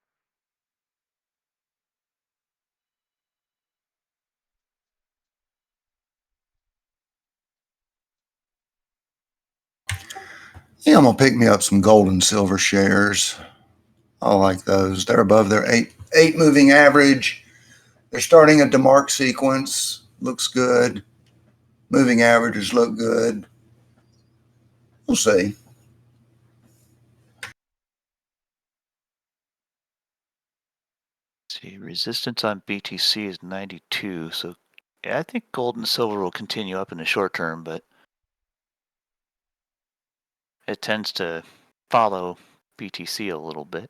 Yeah, I'm gonna pick me up some gold and silver shares. I like those. They're above their eight moving average. They're starting a DeMarc sequence. Looks good. Moving averages look good. We'll see. See, resistance on BTC is 92, so yeah, I think gold and silver will continue up in the short term, but it tends to follow BTC a little bit.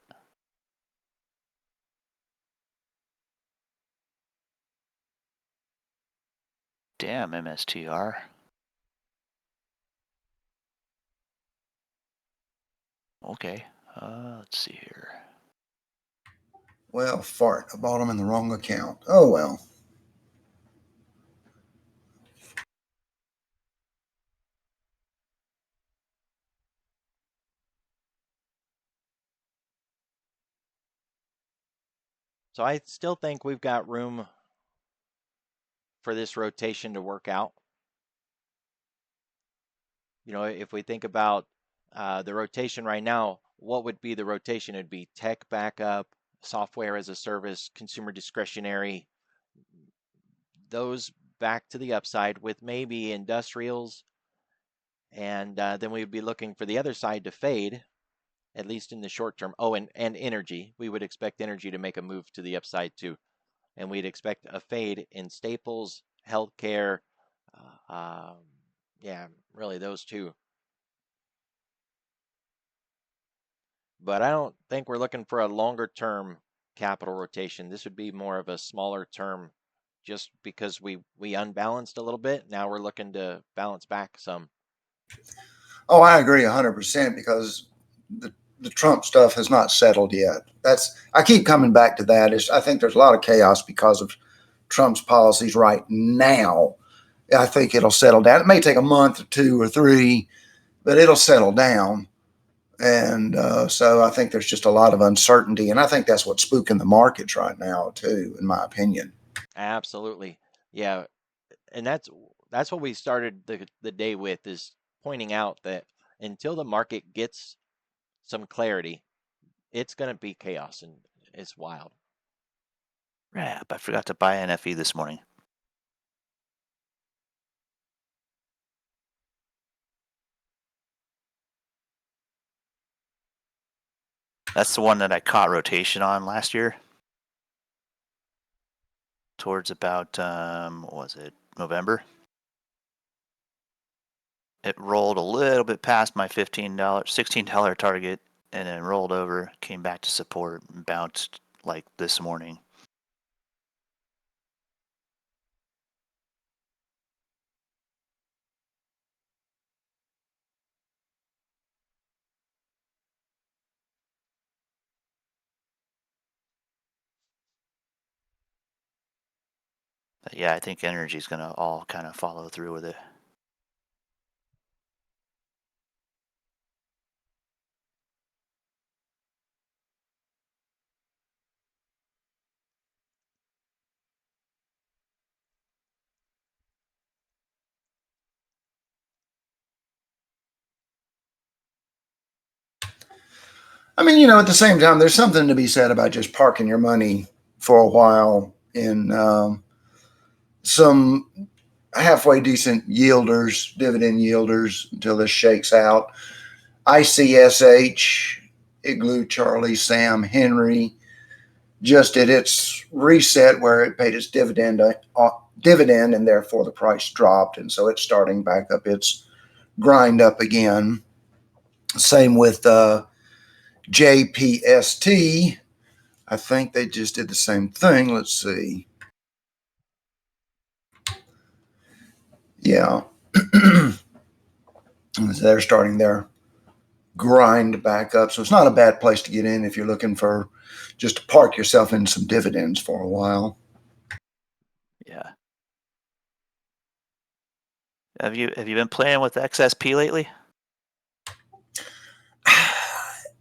Damn, MSTR. Okay, let's see here. Well, fart. I bought them in the wrong account. Oh, well. So I still think we've got room for this rotation to work out. You know, if we think about the rotation right now, what would be the rotation? It'd be tech backup, software as a service, consumer discretionary, those back to the upside with maybe industrials. And then we'd be looking for the other side to fade, at least in the short term. Oh, and energy. We would expect energy to make a move to the upside too. And we'd expect a fade in staples, healthcare. Yeah, really those two. But I don't think we're looking for a longer term capital rotation. This would be more of a smaller term just because we unbalanced a little bit. Now we're looking to balance back some. Oh, I agree 100% because the Trump stuff has not settled yet. I keep coming back to that. I think there's a lot of chaos because of Trump's policies right now. I think it'll settle down. It may take a month or 2 or 3, but it'll settle down. And so I think there's just a lot of uncertainty. And I think that's what's spooking the markets right now, too, in my opinion. Absolutely. Yeah. And that's what we started the day with, is pointing out that until the market gets some clarity, it's going to be chaos and it's wild. Crap, I forgot to buy NFE this morning. That's the one that I caught rotation on last year. Towards about, what was it, November? It rolled a little bit past my $16 target and then rolled over, came back to support and bounced like this morning. But yeah, I think energy is going to all kind of follow through with it. I mean, at the same time, there's something to be said about just parking your money for a while in some halfway decent yielders, dividend yielders, until this shakes out. ICSH, Igloo, Charlie, Sam, Henry, just did its reset where it paid its dividend, and therefore the price dropped, and so it's starting back up its grind up again. Same with JPST. I think they just did the same thing. Let's see. Yeah. They're starting their grind back up. So it's not a bad place to get in if you're looking for just to park yourself in some dividends for a while. Yeah. Have you been playing with XSP lately?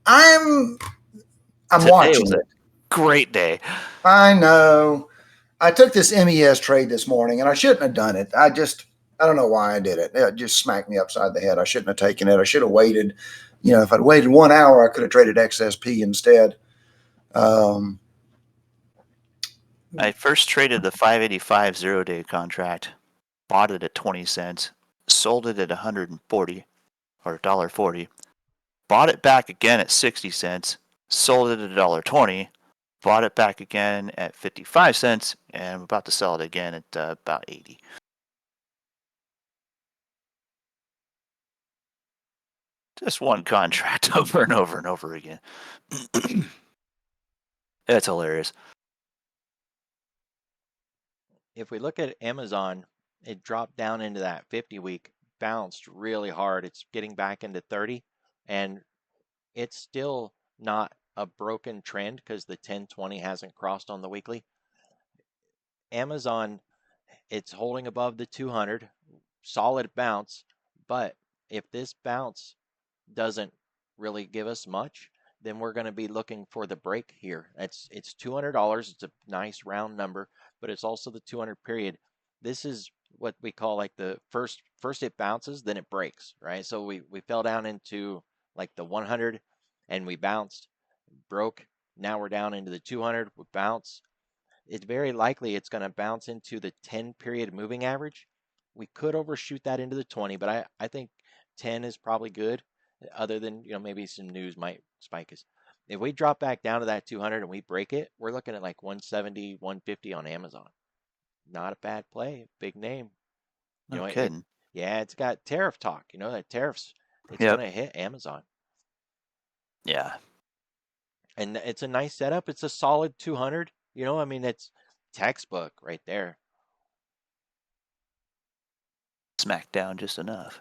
I'm Today watching was a it. great day. I know. I took this MES trade this morning and I shouldn't have done it. I don't know why I did it. It just smacked me upside the head. I shouldn't have taken it. I should have waited. If I'd waited 1 hour, I could have traded XSP instead. I first traded the 585 0-day contract, bought it at 20 cents, sold it at 140 or $1.40, bought it back again at 60 cents, sold it at $1.20, bought it back again at 55 cents, and I'm about to sell it again at about 80. Just one contract over and over and over again. That's hilarious. If we look at Amazon, it dropped down into that 50 week, bounced really hard. It's getting back into 30, and it's still not a broken trend because the 1020 hasn't crossed on the weekly. Amazon, it's holding above the 200, solid bounce, but if this bounce doesn't really give us much, then we're going to be looking for the break here. It's $200. It's a nice round number, but it's also the 200 period. This is what we call like the first it bounces, then it breaks, right? So we fell down into like the 100 and we bounced, broke. Now we're down into the 200, we bounce. It's very likely it's going to bounce into the 10 period moving average. We could overshoot that into the 20, but I think 10 is probably good, other than, maybe some news might spike us. If we drop back down to that 200 and we break it, we're looking at like 170, 150 on Amazon. Not a bad play, big name. No kidding. Yeah, it's got tariff talk, that tariffs, it's Yep. going to hit Amazon. Yeah. And it's a nice setup. It's a solid 200, it's textbook right there. Smacked down just enough.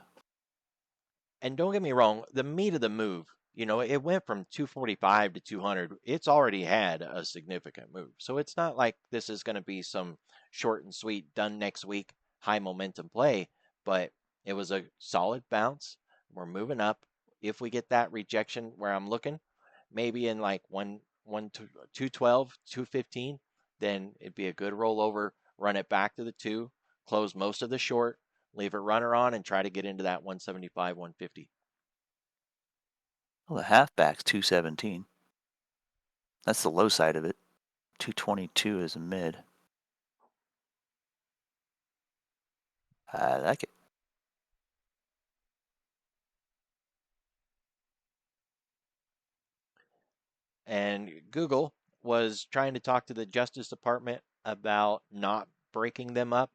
And don't get me wrong, the meat of the move, it went from 245 to 200. It's already had a significant move. So it's not like this is going to be some short and sweet, done next week, high momentum play, but it was a solid bounce. We're moving up. If we get that rejection where I'm looking, maybe in like 212, 215, then it'd be a good rollover, run it back to the 2, close most of the short, leave a runner on, and try to get into that 175, 150. Well, the halfback's 217. That's the low side of it. 222 is a mid. I like it. And Google was trying to talk to the Justice Department about not breaking them up.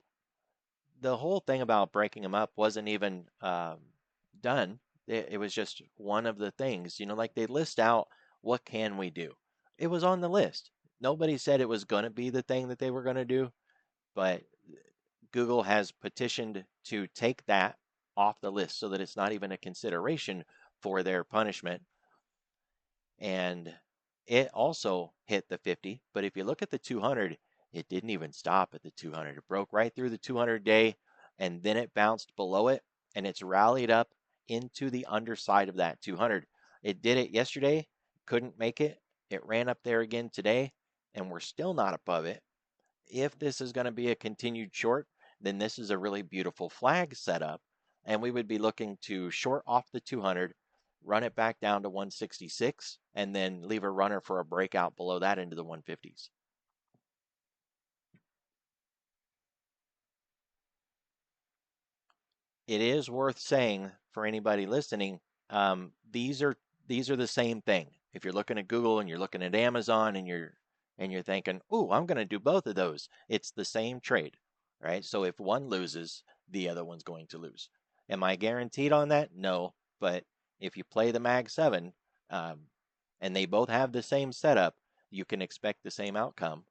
The whole thing about breaking them up wasn't even done. It was just one of the things, like they list out what can we do. It was on the list. Nobody said it was going to be the thing that they were going to do, but Google has petitioned to take that off the list so that it's not even a consideration for their punishment. And it also hit the 50, but if you look at the 200, it didn't even stop at the 200. It broke right through the 200 day, and then it bounced below it, and it's rallied up into the underside of that 200. It did it yesterday, couldn't make it. It ran up there again today, and we're still not above it. If this is going to be a continued short, then this is a really beautiful flag setup, and we would be looking to short off the 200, run it back down to 166, and then leave a runner for a breakout below that into the 150s. It is worth saying for anybody listening, these are the same thing. If you're looking at Google and you're looking at Amazon and you're thinking, "Ooh, I'm going to do both of those," it's the same trade, right? So if one loses, the other one's going to lose. Am I guaranteed on that? No, but if you play the Mag 7 and they both have the same setup, you can expect the same outcome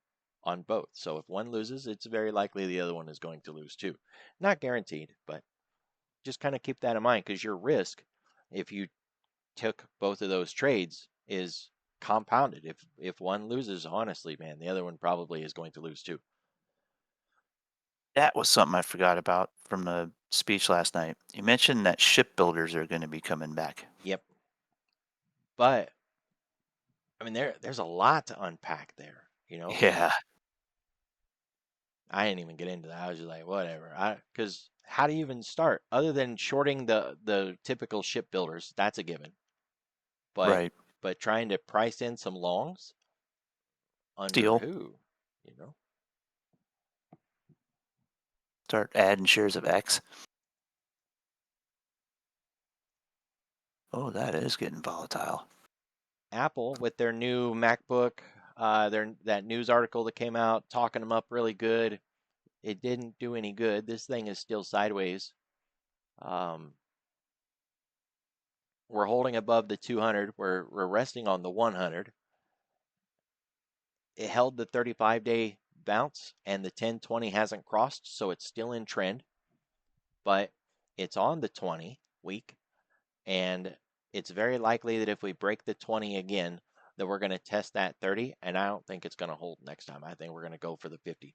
on both. So if one loses, it's very likely the other one is going to lose too. Not guaranteed, but just kind of keep that in mind because your risk, if you took both of those trades, is compounded. If one loses, honestly, man, the other one probably is going to lose too. That was something I forgot about from the speech last night. You mentioned that shipbuilders are going to be coming back. Yep. But I mean, there's a lot to unpack there. Yeah. I didn't even get into that. I was just like, whatever. Because how do you even start other than shorting the typical shipbuilders? That's a given. But Right. but trying to price in some longs under Steel. who? Start adding shares of X. Oh, that is getting volatile. Apple with their new MacBook that news article that came out talking them up really good. It didn't do any good. This thing is still sideways. We're holding above the 200. We're resting on the 100. It held the 35-day bounce, and the 10-20 hasn't crossed, so it's still in trend. But it's on the 20 week, and it's very likely that if we break the 20 again, that we're going to test that 30, and I don't think it's going to hold next time. I think we're going to go for the 50.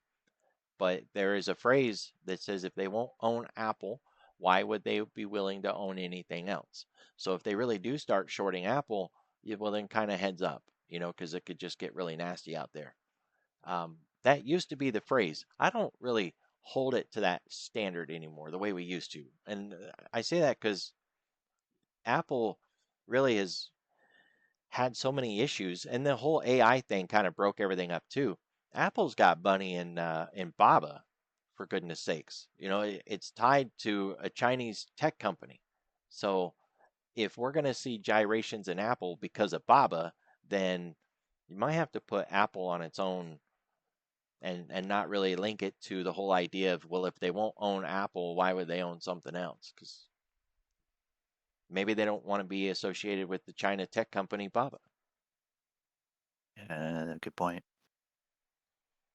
But there is a phrase that says if they won't own Apple, why would they be willing to own anything else? So if they really do start shorting Apple, well, then kind of heads up, because it could just get really nasty out there. That used to be the phrase. I don't really hold it to that standard anymore, the way we used to. And I say that because Apple really has had so many issues, and the whole AI thing kind of broke everything up too. Apple's got Bunny in Baba, for goodness sakes. It's tied to a Chinese tech company. So if we're going to see gyrations in Apple because of Baba, then you might have to put Apple on its own and not really link it to the whole idea of, well, if they won't own Apple, why would they own something else? Because maybe they don't want to be associated with the China tech company Baba. Good point.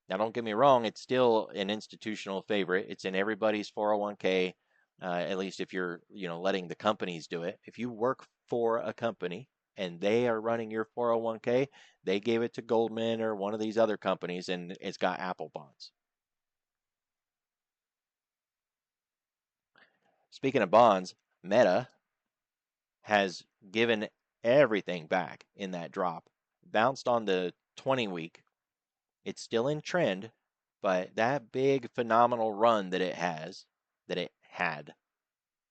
Now, don't get me wrong, it's still an institutional favorite. It's in everybody's 401k, at least if you're, letting the companies do it. If you work for a company and they are running your 401k, they gave it to Goldman or one of these other companies, and it's got Apple bonds. Speaking of bonds, Meta has given everything back in that drop. Bounced on the 20 week. It's still in trend, but that big phenomenal run that it had,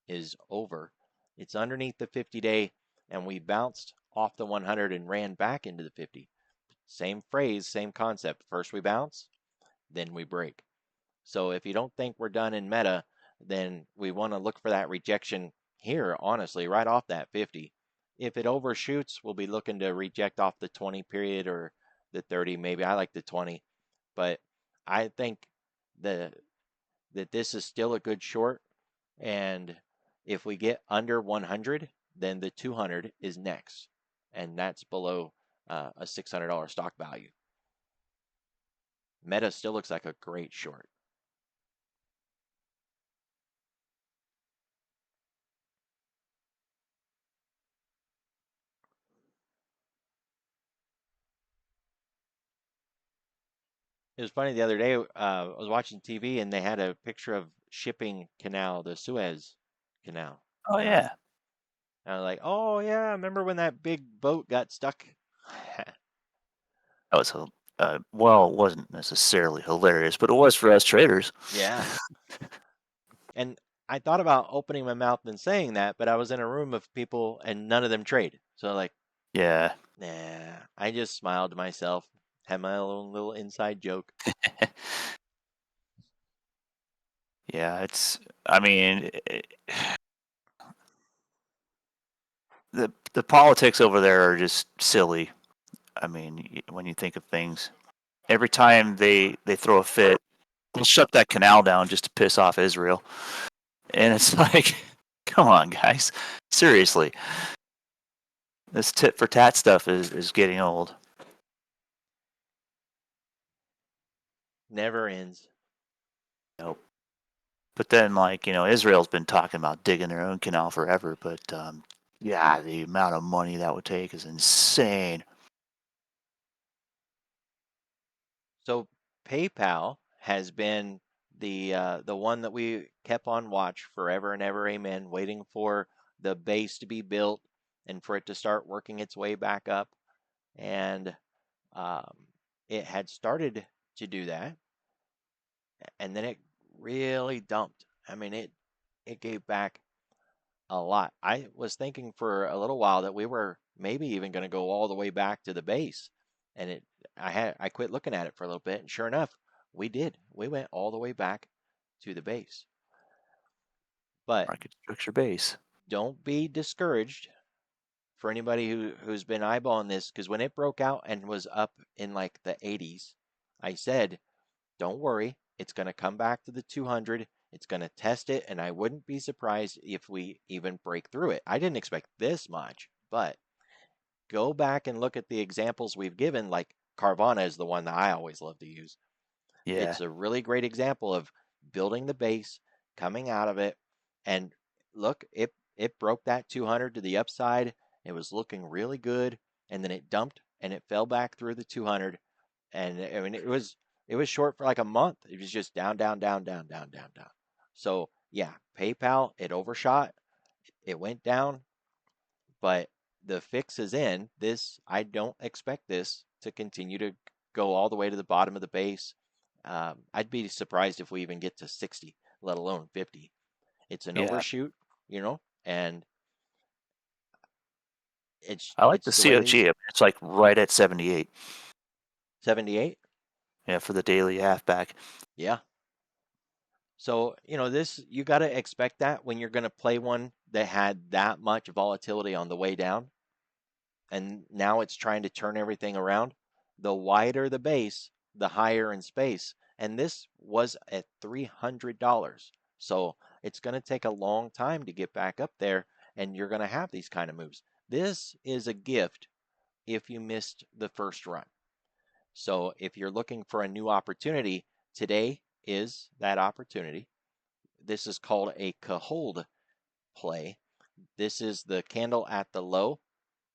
is over. It's underneath the 50-day, and we bounced off the 100 and ran back into the 50. Same phrase, same concept. First we bounce, then we break. So if you don't think we're done in Meta, then we want to look for that rejection here, honestly, right off that 50. If it overshoots, we'll be looking to reject off the 20 period or the 30, maybe. I like the 20. But I think that this is still a good short. And if we get under 100, then the 200 is next. And that's below a $600 stock value. Meta still looks like a great short. It was funny the other day. I was watching TV and they had a picture of shipping canal, the Suez Canal. Oh yeah, And I was like, oh yeah, remember when that big boat got stuck? that was well, it wasn't necessarily hilarious, but it was for us traders. Yeah. And I thought about opening my mouth and saying that, but I was in a room of people and none of them trade. So like, Yeah. nah, I just smiled to myself, had my own little inside joke. Yeah, I mean, the politics over there are just silly. I mean, when you think of things, every time they throw a fit, they'll shut that canal down just to piss off Israel, and it's like, come on, guys, seriously, this tit for tat stuff is getting old. Never ends. Nope. But then, like, Israel's been talking about digging their own canal forever, but yeah, the amount of money that would take is insane. So PayPal has been the one that we kept on watch forever and ever, amen, waiting for the base to be built and for it to start working its way back up. And um, it had started to do that, and then it really dumped. I mean, it gave back a lot. I was thinking for a little while that we were maybe even going to go all the way back to the base, and I quit looking at it for a little bit, and sure enough, we did. We went all the way back to the base. But Market structure base. don't be discouraged. for anybody who's been eyeballing this, because when it broke out and was up in like the 80s, I said, don't worry, it's going to come back to the 200. It's going to test it, and I wouldn't be surprised if we even break through it. I didn't expect this much, but go back and look at the examples we've given. Like Carvana is the one that I always love to use. Yeah. It's a really great example of building the base, coming out of it, and look, it broke that 200 to the upside. It was looking really good, and then it dumped and it fell back through the 200. And I mean, it was short for like a month. It was just down, down, down, down, down, down, down. So yeah, PayPal, it overshot, it went down, but the fix is in. This, I don't expect this to continue to go all the way to the bottom of the base. I'd be surprised if we even get to 60, let alone 50. It's an Yeah. overshoot, and it's I like the it's the way these COG. It's like right at 78. 78. Yeah, for the daily halfback. Yeah. So, this, you got to expect that when you're going to play one that had that much volatility on the way down, and now it's trying to turn everything around. The wider the base, the higher in space. And this was at $300. So it's going to take a long time to get back up there, and you're going to have these kind of moves. This is a gift if you missed the first run. So if you're looking for a new opportunity, today is that opportunity. This is called a Cahold play. This is the candle at the low.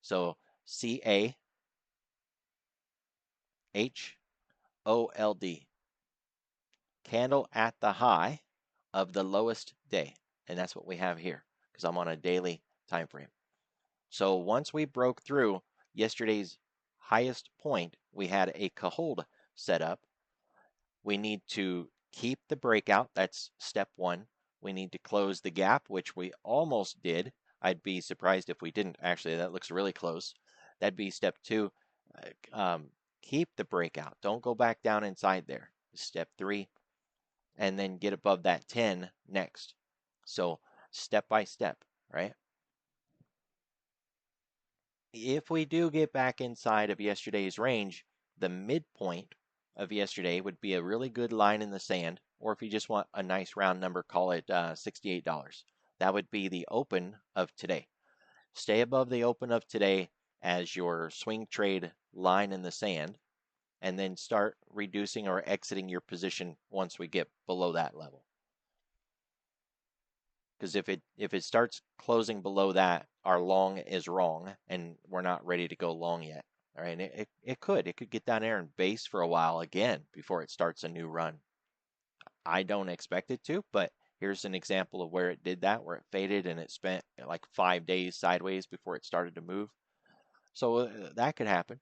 So CAHOLD. Candle at the high of the lowest day. And that's what we have here because I'm on a daily time frame. So once we broke through yesterday's highest point, we had a Cahold set up. We need to keep the breakout. That's step one. We need to close the gap, which we almost did. I'd be surprised if we didn't. Actually, that looks really close. That'd be step two. Keep the breakout. Don't go back down inside there. Step three, and then get above that 10 next. So step by step, right? If we do get back inside of yesterday's range, the midpoint of yesterday would be a really good line in the sand, or if you just want a nice round number, call it $68. That would be the open of today. Stay above the open of today as your swing trade line in the sand, and then start reducing or exiting your position once we get below that level. Because if it starts closing below that, our long is wrong, and we're not ready to go long yet. All right, and it could get down there and base for a while again before it starts a new run. I don't expect it to, but here's an example of where it did that, where it faded and it spent like 5 days sideways before it started to move. So that could happen.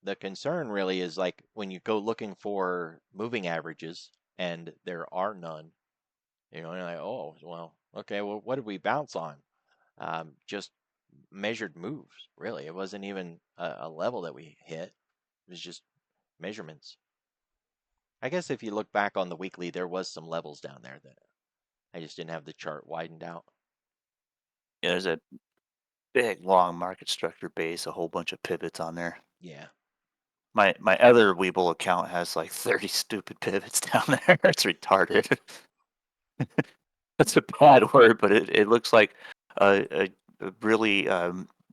The concern really is like when you go looking for moving averages and there are none, and you're like, oh, well, okay, well, what did we bounce on? Just measured moves, really. It wasn't even a level that we hit. It was just measurements. I guess if you look back on the weekly, there was some levels down there that I just didn't have the chart widened out. Yeah, there's a big long market structure base, a whole bunch of pivots on there. Yeah. My other Weeble account has like 30 stupid pivots down there. It's retarded. That's a bad word, but it looks like a really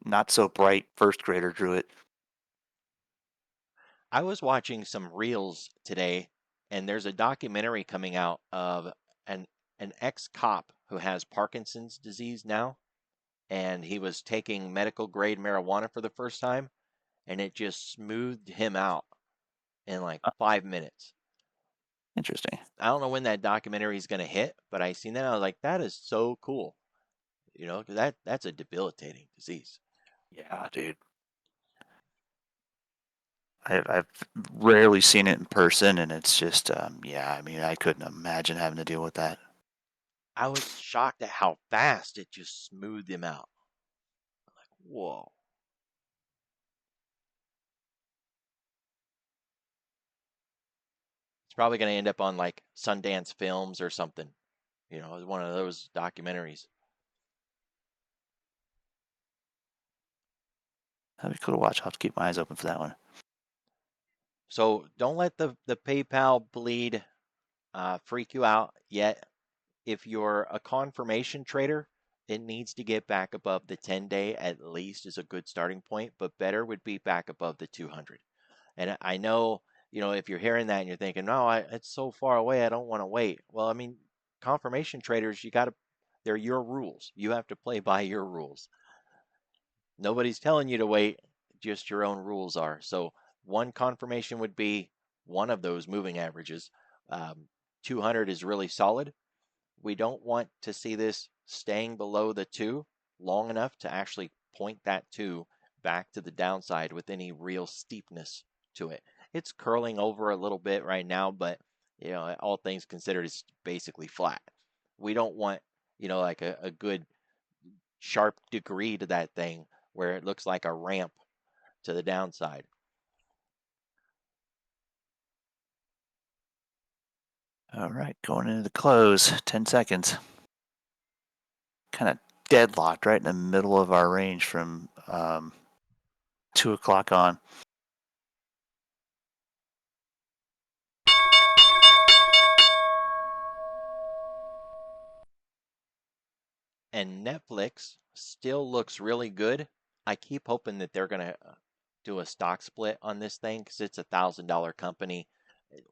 not so bright first grader drew it. I was watching some reels today, and there's a documentary coming out of an ex-cop who has Parkinson's disease now, and he was taking medical grade marijuana for the first time, and it just smoothed him out in like 5 minutes. Interesting. I don't know when that documentary is going to hit, but I seen that. I was like, that is so cool. 'Cause that's a debilitating disease. Yeah, dude. I've rarely seen it in person, and it's just yeah. I mean, I couldn't imagine having to deal with that. I was shocked at how fast it just smoothed him out. Like, whoa. It's probably going to end up on like Sundance Films or something. You know, it's one of those documentaries. That'd be cool to watch. I'll have to keep my eyes open for that one. So don't let the PayPal bleed freak you out yet. If you're a confirmation trader, it needs to get back above the 10-day at least is a good starting point, but better would be back above the 200. And I know, you know, if you're hearing that and you're thinking, no, it's so far away, I don't want to wait. Well, I mean, confirmation traders, they're your rules. You have to play by your rules. Nobody's telling you to wait, just your own rules are. So one confirmation would be one of those moving averages. 200 is really solid. We don't want to see this staying below the 2 long enough to actually point that 2 back to the downside with any real steepness to it. It's curling over a little bit right now, but you know, all things considered, it's basically flat. We don't want, you know, like a good sharp degree to that thing where it looks like a ramp to the downside. All right, going into the close, 10 seconds. Kind of deadlocked right in the middle of our range from 2 o'clock on. And Netflix still looks really good. I keep hoping that they're going to do a stock split on this thing because it's $1,000 company.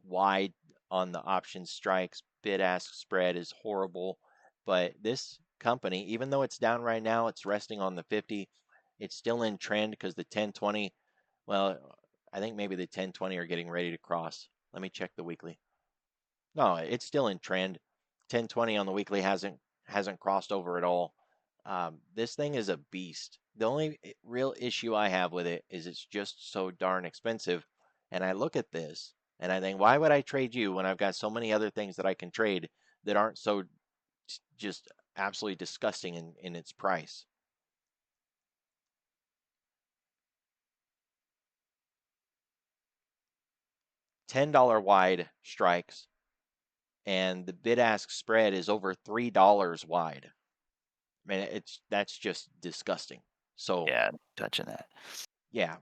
Wide on the option strikes, bid ask spread is horrible. But this company, even though it's down right now, it's resting on the 50. It's still in trend because the 1020, well, I think maybe the 1020 are getting ready to cross. Let me check the weekly. No, it's still in trend. 1020 on the weekly hasn't crossed over at all. This thing is a beast. The only real issue I have with it is it's just so darn expensive. And I look at this and I think, why would I trade you when I've got so many other things that I can trade that aren't so just absolutely disgusting in its price? $10 wide strikes, and the bid ask spread is over $3 wide. I mean, that's just disgusting. So Yeah, touching that. yeah,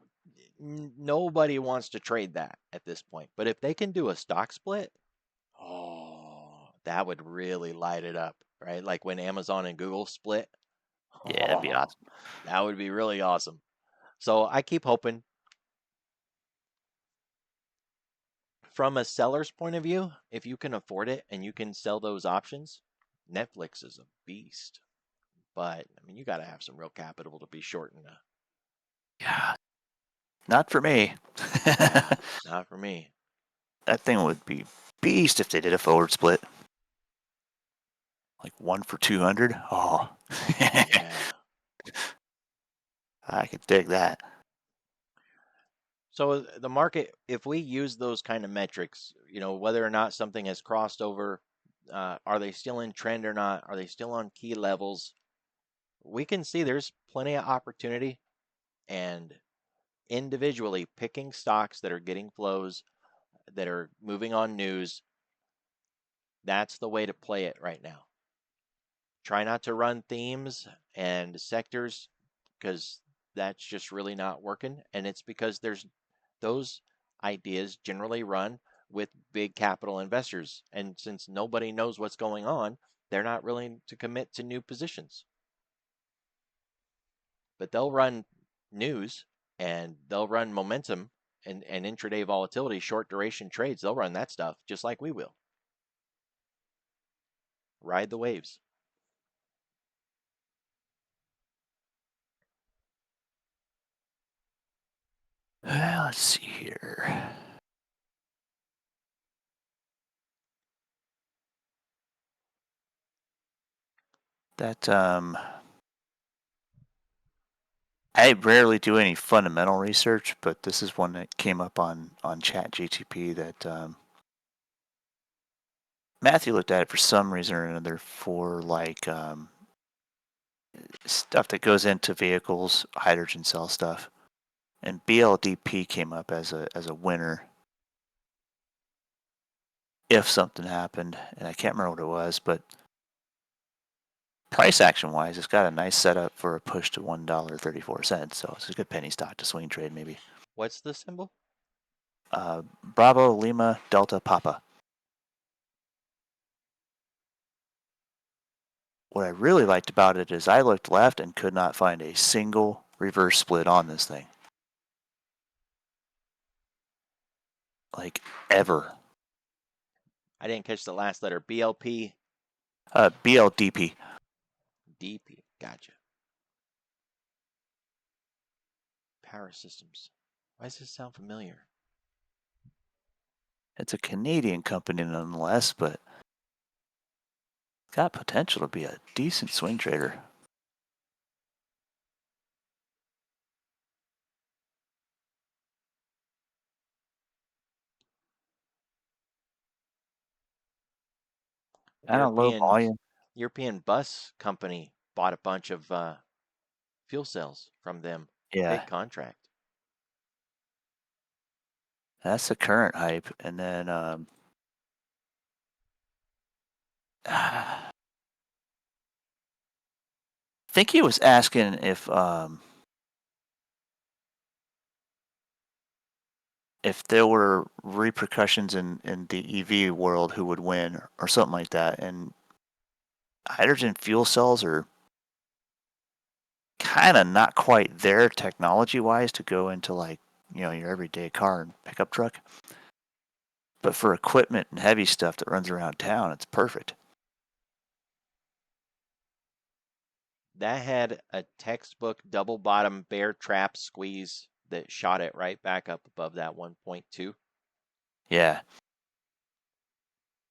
nobody wants to trade that at this point. But if they can do a stock split, oh, that would really light it up, right? Like when Amazon and Google split. Yeah, that'd be awesome. That would be really awesome. So I keep hoping. From a seller's point of view, if you can afford it and you can sell those options, Netflix is a beast. But I mean, you got to have some real capital to be shorting. Yeah, not for me. Yeah, not for me. That thing would be beast if they did a forward split. Like 1 for 200. Oh, Yeah. I could dig that. So the market, if we use those kind of metrics, you know, whether or not something has crossed over, are they still in trend or not? Are they still on key levels? We can see there's plenty of opportunity, and individually picking stocks that are getting flows, that are moving on news, that's the way to play it right now. Try not to run themes and sectors because that's just really not working. And it's because there's those ideas generally run with big capital investors. And since nobody knows what's going on, they're not willing to commit to new positions. But they'll run news and they'll run momentum and intraday volatility, short duration trades. They'll run that stuff just like we will. Ride the waves. Well, let's see here. That I rarely do any fundamental research, but this is one that came up on ChatGTP that Matthew looked at it for some reason or another for like stuff that goes into vehicles, hydrogen cell stuff, and BLDP came up as a winner if something happened, and I can't remember what it was, but price action wise, it's got a nice setup for a push to $1.34. So it's a good penny stock to swing trade, maybe. What's the symbol? Bravo Lima Delta Papa. What I really liked about it is I looked left and could not find a single reverse split on this thing. Like, ever. I didn't catch the last letter. BLP. BLDP. DP. Gotcha. Power Systems. Why does this sound familiar? It's a Canadian company nonetheless, but got potential to be a decent swing trader. Kind of low volume. European bus company bought a bunch of fuel cells from them. Yeah, Big contract. that's the current hype. And then I think he was asking if there were repercussions in the EV world, who would win or something like that. And hydrogen fuel cells are kind of not quite there technology wise to go into, like, your everyday car and pickup truck. But for equipment and heavy stuff that runs around town, it's perfect. That had a textbook double bottom bear trap squeeze that shot it right back up above that 1.2. Yeah.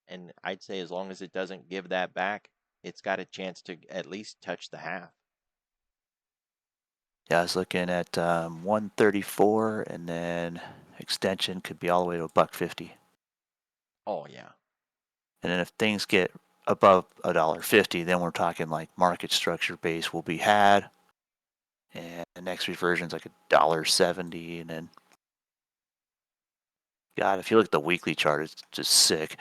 And I'd say as long as it doesn't give that back, it's got a chance to at least touch the half. Yeah, I was looking at 134, and then extension could be all the way to $1.50. Oh yeah. And then if things get above $1.50, then we're talking like market structure base will be had, and the next reversion is like $1.70, and then God, if you look at the weekly chart, it's just sick.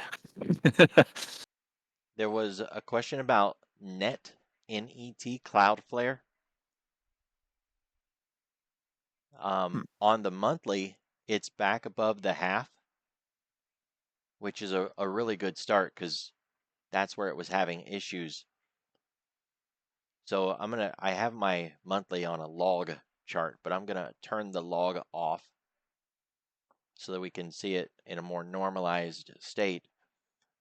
There was a question about net Cloudflare. On the monthly, it's back above the half, which is a really good start because that's where it was having issues. So I have my monthly on a log chart, but I'm gonna turn the log off so that we can see it in a more normalized state.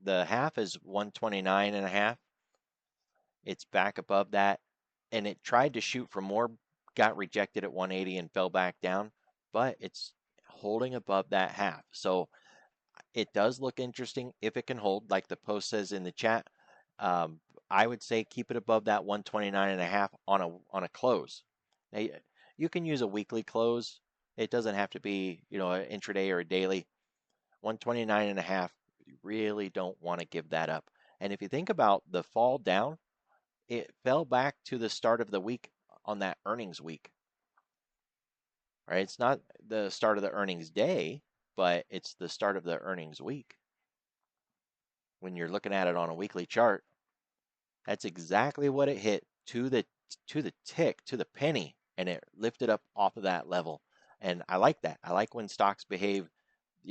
The half is 129 and a half. It's back above that, and it tried to shoot for more, got rejected at 180 and fell back down, but it's holding above that half. So it does look interesting if it can hold, like the post says in the chat. I would say keep it above that 129 and a half on a close. Now, you can use a weekly close. It doesn't have to be, an intraday or a daily. 129 and a half, you really don't want to give that up. And if you think about the fall down, it fell back to the start of the week on that earnings week. Right? It's not the start of the earnings day, but it's the start of the earnings week. When you're looking at it on a weekly chart, that's exactly what it hit to the tick, to the penny, and it lifted up off of that level. And I like that. I like when stocks behave,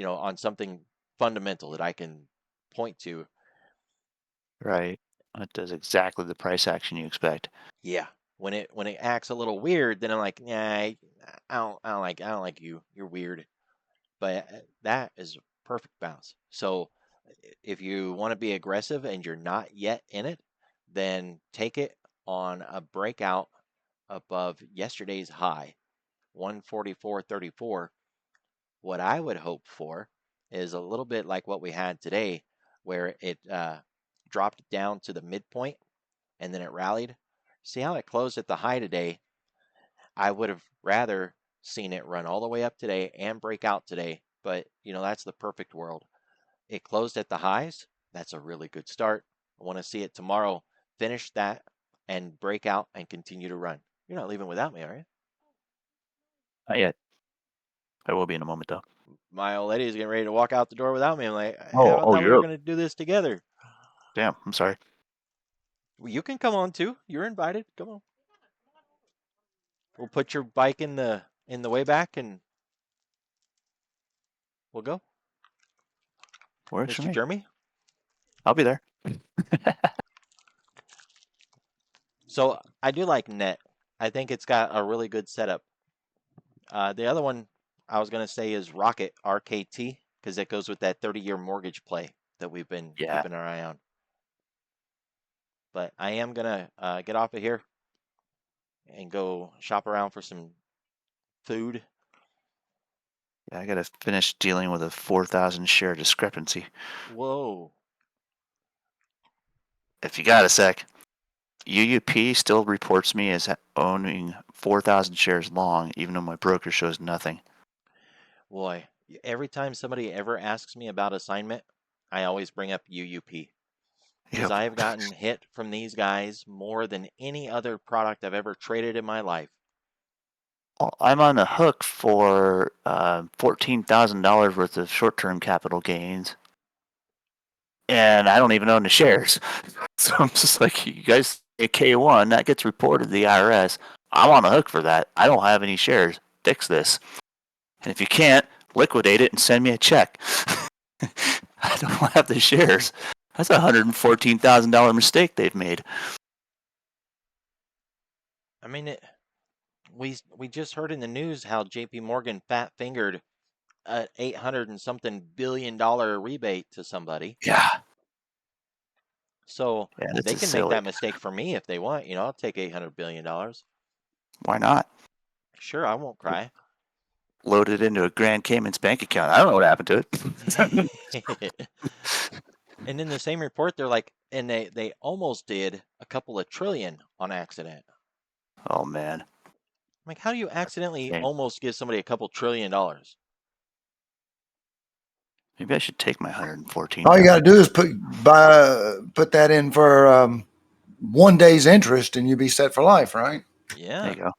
on something fundamental that I can point to. Right. It does exactly the price action you expect. Yeah. When it acts a little weird, then I'm like, yeah, I don't like you. You're weird. But that is a perfect bounce. So if you want to be aggressive and you're not yet in it, then take it on a breakout above yesterday's high, 144.34. What I would hope for is a little bit like what we had today, where it dropped down to the midpoint and then it rallied. See how it closed at the high today? I would have rather seen it run all the way up today and break out today, but that's the perfect world. It closed at the highs. That's a really good start. I want to see it tomorrow finish that and break out and continue to run. You're not leaving without me, are you? Not yet. I will be in a moment, though. My old lady is getting ready to walk out the door without me. I'm like, I Oh, thought we were you're going to do this together. damn. I'm sorry. Well, you can come on too. You're invited. Come on. We'll put your bike in the way back and we'll go. Works for Mr. me. Jeremy. I'll be there. So I do like Net. I think it's got a really good setup. The other one I was gonna say is Rocket RKT because it goes with that 30-year mortgage play that we've been Yeah. keeping our eye on. But I am gonna get off of here and go shop around for some food. Yeah, I gotta finish dealing with a 4,000 share discrepancy. Whoa. If you got a sec, UUP still reports me as owning 4,000 shares long, even though my broker shows nothing. Boy, every time somebody ever asks me about assignment, I always bring up UUP because Yep. I have gotten hit from these guys more than any other product I've ever traded in my life. I'm on the hook for $14,000 worth of short-term capital gains, and I don't even own the shares. So I'm just like, you guys, a K1 that gets reported to the IRS. I'm on the hook for that. I don't have any shares. Fix this, and if you can't, liquidate it and send me a check. I don't have the shares. That's a $114,000 mistake they've made. I mean, we just heard in the news how J.P. Morgan fat fingered a 800 and something billion dollar rebate to somebody. Yeah. So Yeah, this they is can make silly. that mistake for me if they want. I'll take $800 billion. Why not? Sure, I won't cry. Load it into a Grand Cayman's bank account. I don't know what happened to it. And in the same report, they're like, and they almost did a couple of trillion on accident. Oh, man. I'm like, how do you accidentally Shame. almost give somebody a couple $1 trillion? Maybe I should take my 114. All you got to do is put that in for 1 day's interest, and you'll be set for life, right? There Yeah. you go.